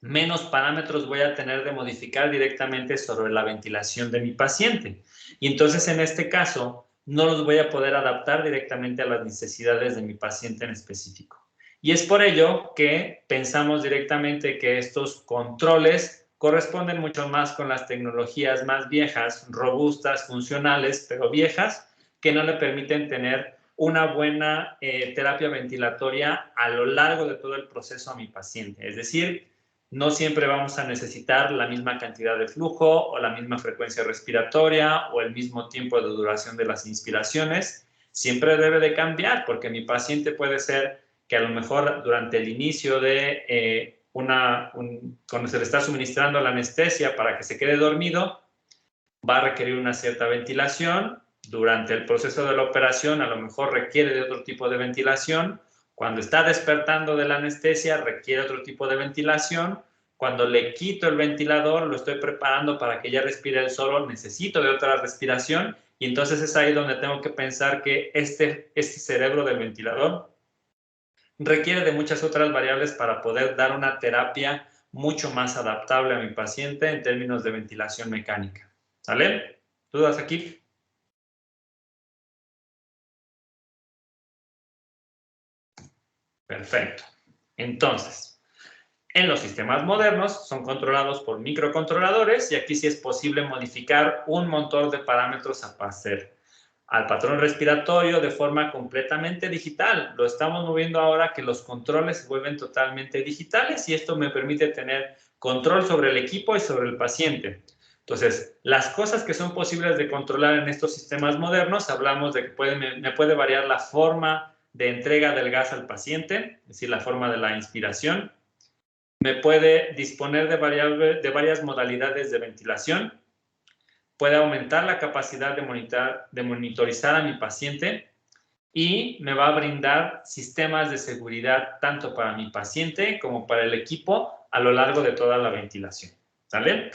menos parámetros voy a tener de modificar directamente sobre la ventilación de mi paciente. Y entonces, en este caso, no los voy a poder adaptar directamente a las necesidades de mi paciente en específico. Y es por ello que pensamos directamente que estos controles corresponden mucho más con las tecnologías más viejas, robustas, funcionales, pero viejas, que no le permiten tener una buena terapia ventilatoria a lo largo de todo el proceso a mi paciente. Es decir, no siempre vamos a necesitar la misma cantidad de flujo o la misma frecuencia respiratoria o el mismo tiempo de duración de las inspiraciones, siempre debe de cambiar, porque mi paciente puede ser que a lo mejor durante el inicio de cuando se le está suministrando la anestesia para que se quede dormido, va a requerir una cierta ventilación. Durante el proceso de la operación a lo mejor requiere de otro tipo de ventilación. Cuando está despertando de la anestesia requiere otro tipo de ventilación. Cuando le quito el ventilador, lo estoy preparando para que ya respire él solo, necesito de otra respiración, y entonces es ahí donde tengo que pensar que este cerebro del ventilador requiere de muchas otras variables para poder dar una terapia mucho más adaptable a mi paciente en términos de ventilación mecánica. ¿Sale? ¿Dudas aquí? Perfecto. Entonces, en los sistemas modernos son controlados por microcontroladores, y aquí sí es posible modificar un montón de parámetros a pasar al patrón respiratorio de forma completamente digital. Lo estamos moviendo ahora que los controles se vuelven totalmente digitales, y esto me permite tener control sobre el equipo y sobre el paciente. Entonces, las cosas que son posibles de controlar en estos sistemas modernos, hablamos de que me puede variar la forma de entrega del gas al paciente, es decir, la forma de la inspiración. Me puede disponer de varias modalidades de ventilación. Puede aumentar la capacidad de monitorizar a mi paciente, y me va a brindar sistemas de seguridad tanto para mi paciente como para el equipo a lo largo de toda la ventilación. ¿Sale?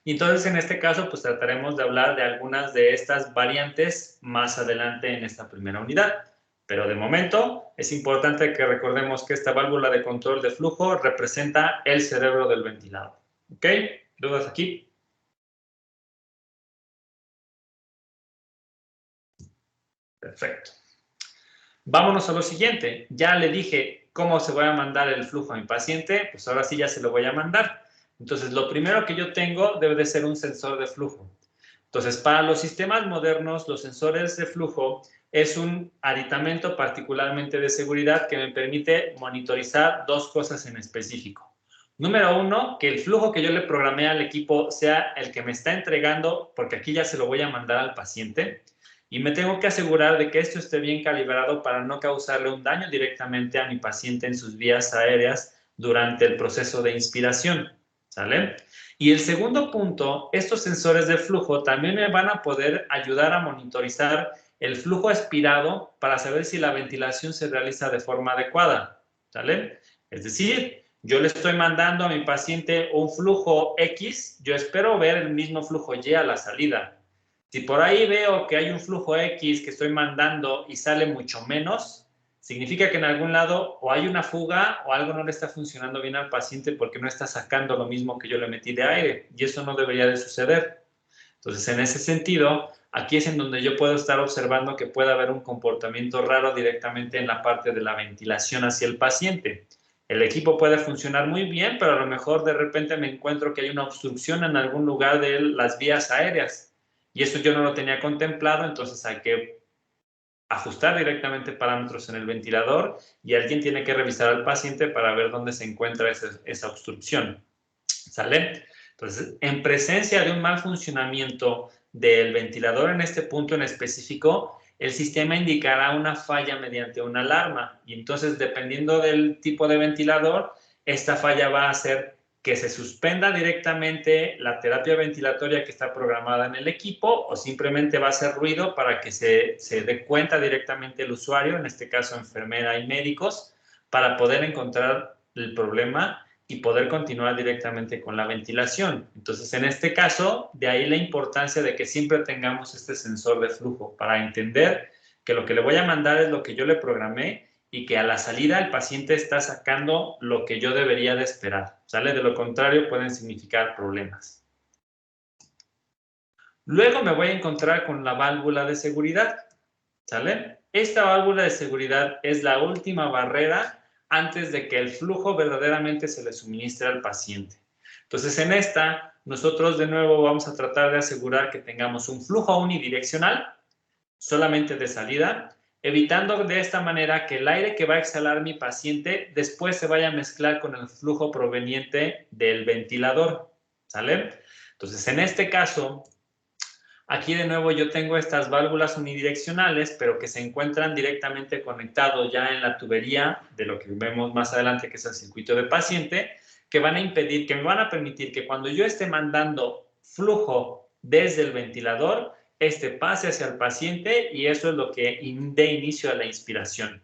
Y entonces en este caso pues trataremos de hablar de algunas de estas variantes más adelante en esta primera unidad. Pero de momento es importante que recordemos que esta válvula de control de flujo representa el cerebro del ventilador. ¿Ok? ¿Dudas aquí? Perfecto. Vámonos a lo siguiente. Ya le dije cómo se va a mandar el flujo a mi paciente, pues ahora sí ya se lo voy a mandar. Entonces, lo primero que yo tengo debe de ser un sensor de flujo. Entonces, para los sistemas modernos, los sensores de flujo es un aditamento particularmente de seguridad que me permite monitorizar dos cosas en específico. Número uno, que el flujo que yo le programé al equipo sea el que me está entregando, porque aquí ya se lo voy a mandar al paciente. Y me tengo que asegurar de que esto esté bien calibrado para no causarle un daño directamente a mi paciente en sus vías aéreas durante el proceso de inspiración. ¿Sale? Y el segundo punto, estos sensores de flujo también me van a poder ayudar a monitorizar el flujo aspirado para saber si la ventilación se realiza de forma adecuada. ¿Sale? Es decir, yo le estoy mandando a mi paciente un flujo X, yo espero ver el mismo flujo Y a la salida. Si por ahí veo que hay un flujo X que estoy mandando y sale mucho menos, significa que en algún lado o hay una fuga o algo no le está funcionando bien al paciente porque no está sacando lo mismo que yo le metí de aire, y eso no debería de suceder. Entonces, en ese sentido, aquí es en donde yo puedo estar observando que puede haber un comportamiento raro directamente en la parte de la ventilación hacia el paciente. El equipo puede funcionar muy bien, pero a lo mejor de repente me encuentro que hay una obstrucción en algún lugar de las vías aéreas. Y eso yo no lo tenía contemplado, entonces hay que ajustar directamente parámetros en el ventilador, y alguien tiene que revisar al paciente para ver dónde se encuentra esa obstrucción. ¿Sale? Entonces, en presencia de un mal funcionamiento del ventilador en este punto en específico, el sistema indicará una falla mediante una alarma, y entonces dependiendo del tipo de ventilador, esta falla va a hacer que se suspenda directamente la terapia ventilatoria que está programada en el equipo, o simplemente va a hacer ruido para que se dé cuenta directamente el usuario, en este caso enfermera y médicos, para poder encontrar el problema y poder continuar directamente con la ventilación. Entonces, en este caso, de ahí la importancia de que siempre tengamos este sensor de flujo para entender que lo que le voy a mandar es lo que yo le programé, y que a la salida el paciente está sacando lo que yo debería de esperar. ¿Sale? De lo contrario, pueden significar problemas. Luego me voy a encontrar con la válvula de seguridad. ¿Sale? Esta válvula de seguridad es la última barrera antes de que el flujo verdaderamente se le suministre al paciente. Entonces, en esta, nosotros de nuevo vamos a tratar de asegurar que tengamos un flujo unidireccional, solamente de salida, evitando de esta manera que el aire que va a exhalar mi paciente después se vaya a mezclar con el flujo proveniente del ventilador. ¿Sale? Entonces, en este caso, Aquí de nuevo yo tengo estas válvulas unidireccionales, pero que se encuentran directamente conectados ya en la tubería de lo que vemos más adelante, que es el circuito de paciente, que van a impedir, que me van a permitir que cuando yo esté mandando flujo desde el ventilador, este pase hacia el paciente y eso es lo que dé inicio a la inspiración.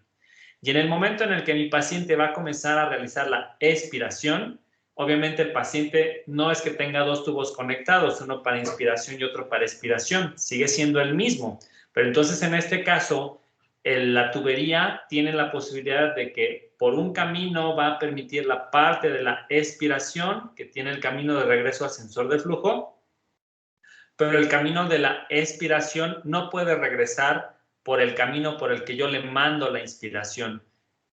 Y en el momento en el que mi paciente va a comenzar a realizar la expiración, obviamente el paciente no es que tenga dos tubos conectados, uno para inspiración y otro para expiración, sigue siendo el mismo. Pero entonces en este caso, la tubería tiene la posibilidad de que por un camino va a permitir la parte de la expiración, que tiene el camino de regreso al sensor de flujo, pero el camino de la expiración no puede regresar por el camino por el que yo le mando la inspiración.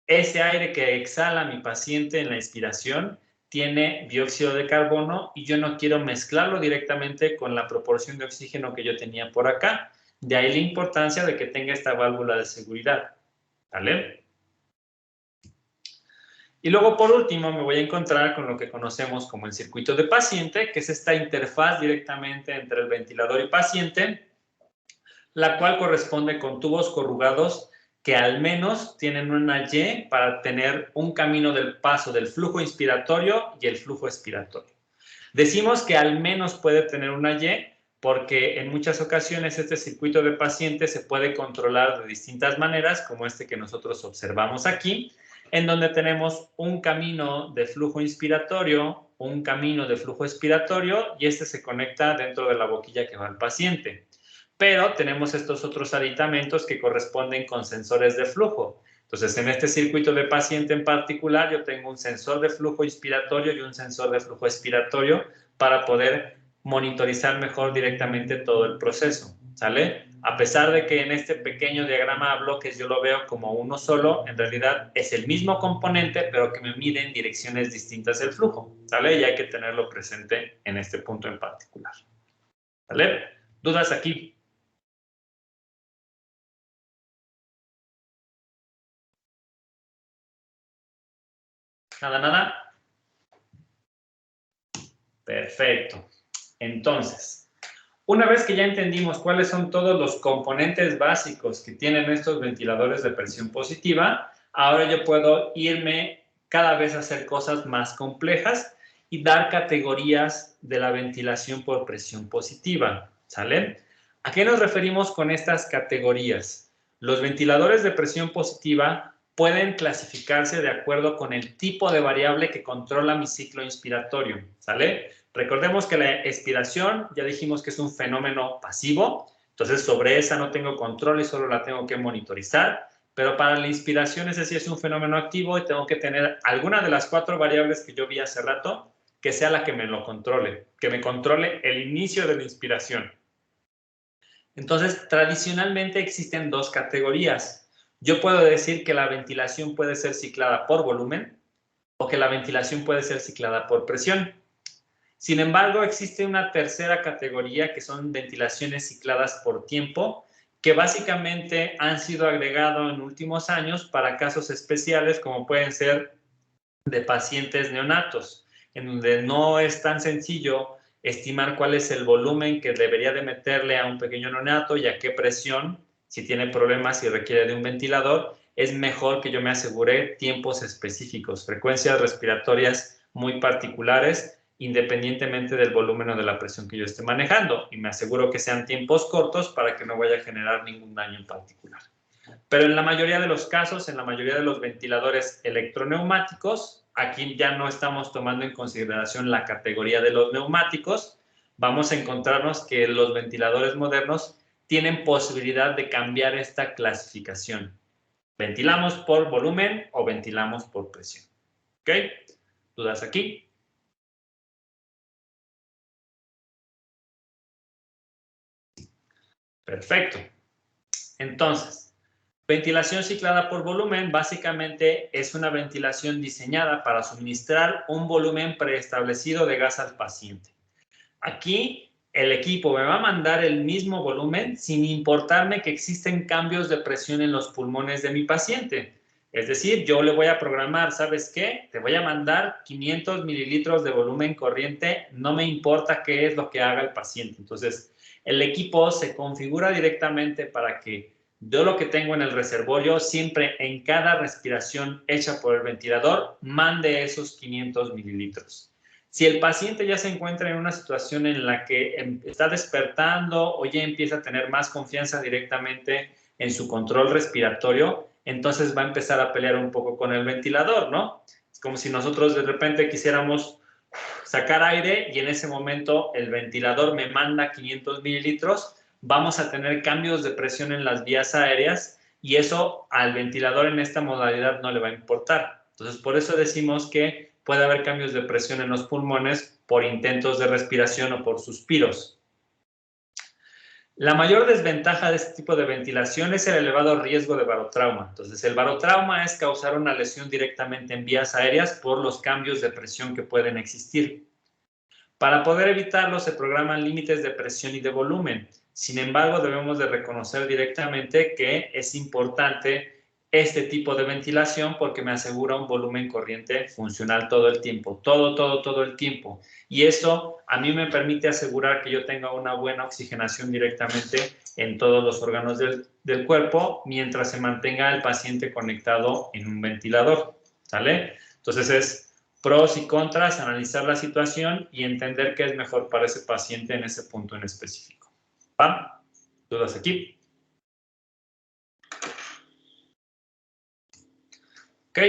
Ese aire que exhala mi paciente en la inspiración tiene dióxido de carbono y yo no quiero mezclarlo directamente con la proporción de oxígeno que yo tenía por acá. De ahí la importancia de que tenga esta válvula de seguridad. ¿Vale? Y luego, por último, me voy a encontrar con lo que conocemos como el circuito de paciente, que es esta interfaz directamente entre el ventilador y paciente, la cual corresponde con tubos corrugados que al menos tienen una Y para tener un camino del paso del flujo inspiratorio y el flujo expiratorio. Decimos que al menos puede tener una Y porque en muchas ocasiones este circuito de paciente se puede controlar de distintas maneras, como este que nosotros observamos aquí, en donde tenemos un camino de flujo inspiratorio, un camino de flujo expiratorio y este se conecta dentro de la boquilla que va al paciente. Pero tenemos estos otros aditamentos que corresponden con sensores de flujo. Entonces, en este circuito de paciente en particular, yo tengo un sensor de flujo inspiratorio y un sensor de flujo expiratorio para poder monitorizar mejor directamente todo el proceso, ¿sale? A pesar de que en este pequeño diagrama a bloques yo lo veo como uno solo, en realidad es el mismo componente, pero que me mide en direcciones distintas el flujo, ¿sale? Y hay que tenerlo presente en este punto en particular, ¿sale? ¿Dudas aquí? Nada, nada. Perfecto. Entonces, una vez que ya entendimos cuáles son todos los componentes básicos que tienen estos ventiladores de presión positiva, ahora yo puedo irme cada vez a hacer cosas más complejas y dar categorías de la ventilación por presión positiva, ¿sale? ¿A qué nos referimos con estas categorías? Los ventiladores de presión positiva pueden clasificarse de acuerdo con el tipo de variable que controla mi ciclo inspiratorio, ¿sale? Recordemos que la expiración, ya dijimos que es un fenómeno pasivo, entonces sobre esa no tengo control y solo la tengo que monitorizar, pero para la inspiración ese sí es un fenómeno activo y tengo que tener alguna de las 4 variables que yo vi hace rato que sea la que me lo controle, que me controle el inicio de la inspiración. Entonces, tradicionalmente existen 2 categorías. Yo puedo decir que la ventilación puede ser ciclada por volumen o que la ventilación puede ser ciclada por presión. Sin embargo, existe una tercera categoría que son ventilaciones cicladas por tiempo, que básicamente han sido agregados en últimos años para casos especiales como pueden ser de pacientes neonatos, en donde no es tan sencillo estimar cuál es el volumen que debería de meterle a un pequeño neonato y a qué presión, si tiene problemas y requiere de un ventilador, es mejor que yo me asegure tiempos específicos, frecuencias respiratorias muy particulares, independientemente del volumen o de la presión que yo esté manejando, y me aseguro que sean tiempos cortos para que no vaya a generar ningún daño en particular. Pero en la mayoría de los casos, en la mayoría de los ventiladores electroneumáticos, aquí ya no estamos tomando en consideración la categoría de los neumáticos, vamos a encontrarnos que los ventiladores modernos tienen posibilidad de cambiar esta clasificación. ¿Ventilamos por volumen o ventilamos por presión? ¿Ok? ¿Dudas aquí? Perfecto. Entonces, ventilación ciclada por volumen básicamente es una ventilación diseñada para suministrar un volumen preestablecido de gas al paciente. Aquí el equipo me va a mandar el mismo volumen sin importarme que existen cambios de presión en los pulmones de mi paciente. Es decir, yo le voy a programar, ¿sabes qué? Te voy a mandar 500 mililitros de volumen corriente, no me importa qué es lo que haga el paciente. Entonces, el equipo se configura directamente para que yo lo que tengo en el reservorio, siempre en cada respiración hecha por el ventilador, mande esos 500 mililitros. Si el paciente ya se encuentra en una situación en la que está despertando o ya empieza a tener más confianza directamente en su control respiratorio, entonces va a empezar a pelear un poco con el ventilador, ¿no? Es como si nosotros de repente quisiéramos sacar aire y en ese momento el ventilador me manda 500 mililitros, vamos a tener cambios de presión en las vías aéreas y eso al ventilador en esta modalidad no le va a importar. Entonces, por eso decimos que puede haber cambios de presión en los pulmones por intentos de respiración o por suspiros. La mayor desventaja de este tipo de ventilación es el elevado riesgo de barotrauma. Entonces, el barotrauma es causar una lesión directamente en vías aéreas por los cambios de presión que pueden existir. Para poder evitarlo, se programan límites de presión y de volumen. Sin embargo, debemos de reconocer directamente que es importante este tipo de ventilación porque me asegura un volumen corriente funcional todo el tiempo, todo el tiempo. Y eso a mí me permite asegurar que yo tenga una buena oxigenación directamente en todos los órganos del cuerpo mientras se mantenga el paciente conectado en un ventilador, ¿sale? Entonces es pros y contras, analizar la situación y entender qué es mejor para ese paciente en ese punto en específico. ¿Va? ¿Dudas aquí? Ok.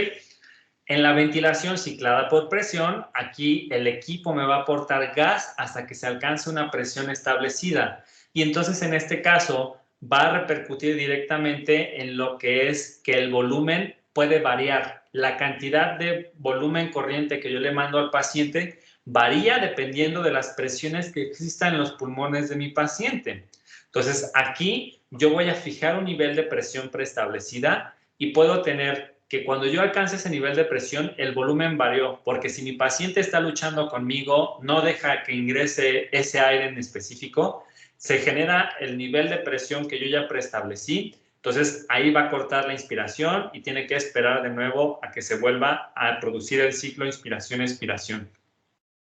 En la ventilación ciclada por presión, aquí el equipo me va a aportar gas hasta que se alcance una presión establecida. Y entonces en este caso va a repercutir directamente en lo que es que el volumen puede variar. La cantidad de volumen corriente que yo le mando al paciente varía dependiendo de las presiones que existan en los pulmones de mi paciente. Entonces aquí yo voy a fijar un nivel de presión preestablecida y puedo tener que cuando yo alcance ese nivel de presión, el volumen varió, porque si mi paciente está luchando conmigo, no deja que ingrese ese aire en específico, se genera el nivel de presión que yo ya preestablecí, entonces ahí va a cortar la inspiración y tiene que esperar de nuevo a que se vuelva a producir el ciclo inspiración-expiración.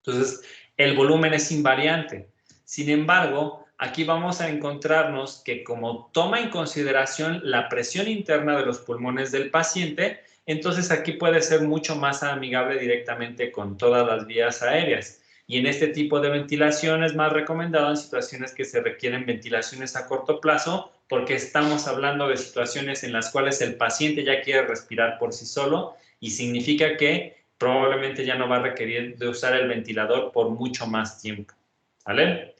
Entonces, el volumen es invariante. Sin embargo, aquí vamos a encontrarnos que como toma en consideración la presión interna de los pulmones del paciente, entonces aquí puede ser mucho más amigable directamente con todas las vías aéreas. Y en este tipo de ventilación es más recomendado en situaciones que se requieren ventilaciones a corto plazo, porque estamos hablando de situaciones en las cuales el paciente ya quiere respirar por sí solo y significa que probablemente ya no va a requerir de usar el ventilador por mucho más tiempo. ¿Vale?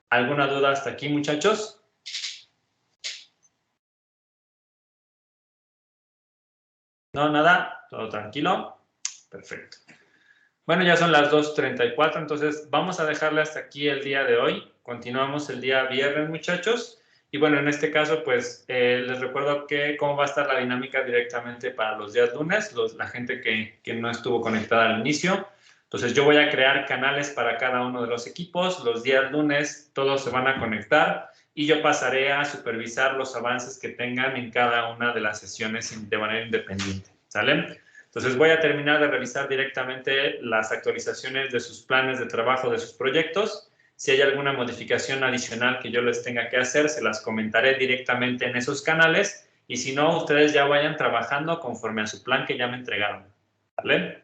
¿Alguna duda hasta aquí, muchachos? ¿No? ¿Nada? ¿Todo tranquilo? Perfecto. Bueno, ya son las 2:34, entonces vamos a dejarle hasta aquí el día de hoy. Continuamos el día viernes, muchachos. Y bueno, en este caso, pues les recuerdo cómo va a estar la dinámica directamente para los días lunes, la gente que no estuvo conectada al inicio. Entonces yo voy a crear canales para cada uno de los equipos. Los días lunes todos se van a conectar y yo pasaré a supervisar los avances que tengan en cada una de las sesiones de manera independiente. ¿Sale? Entonces voy a terminar de revisar directamente las actualizaciones de sus planes de trabajo, de sus proyectos. Si hay alguna modificación adicional que yo les tenga que hacer, se las comentaré directamente en esos canales. Y si no, ustedes ya vayan trabajando conforme a su plan que ya me entregaron. ¿Vale?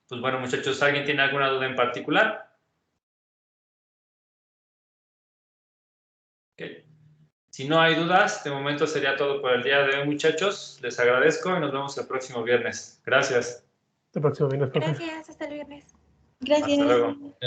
Pues bueno, muchachos, ¿alguien tiene alguna duda en particular? Okay. Si no hay dudas, de momento sería todo por el día de hoy, muchachos. Les agradezco y nos vemos el próximo viernes. Gracias. Hasta el próximo viernes, profe. Gracias, hasta el viernes. Gracias. Hasta luego.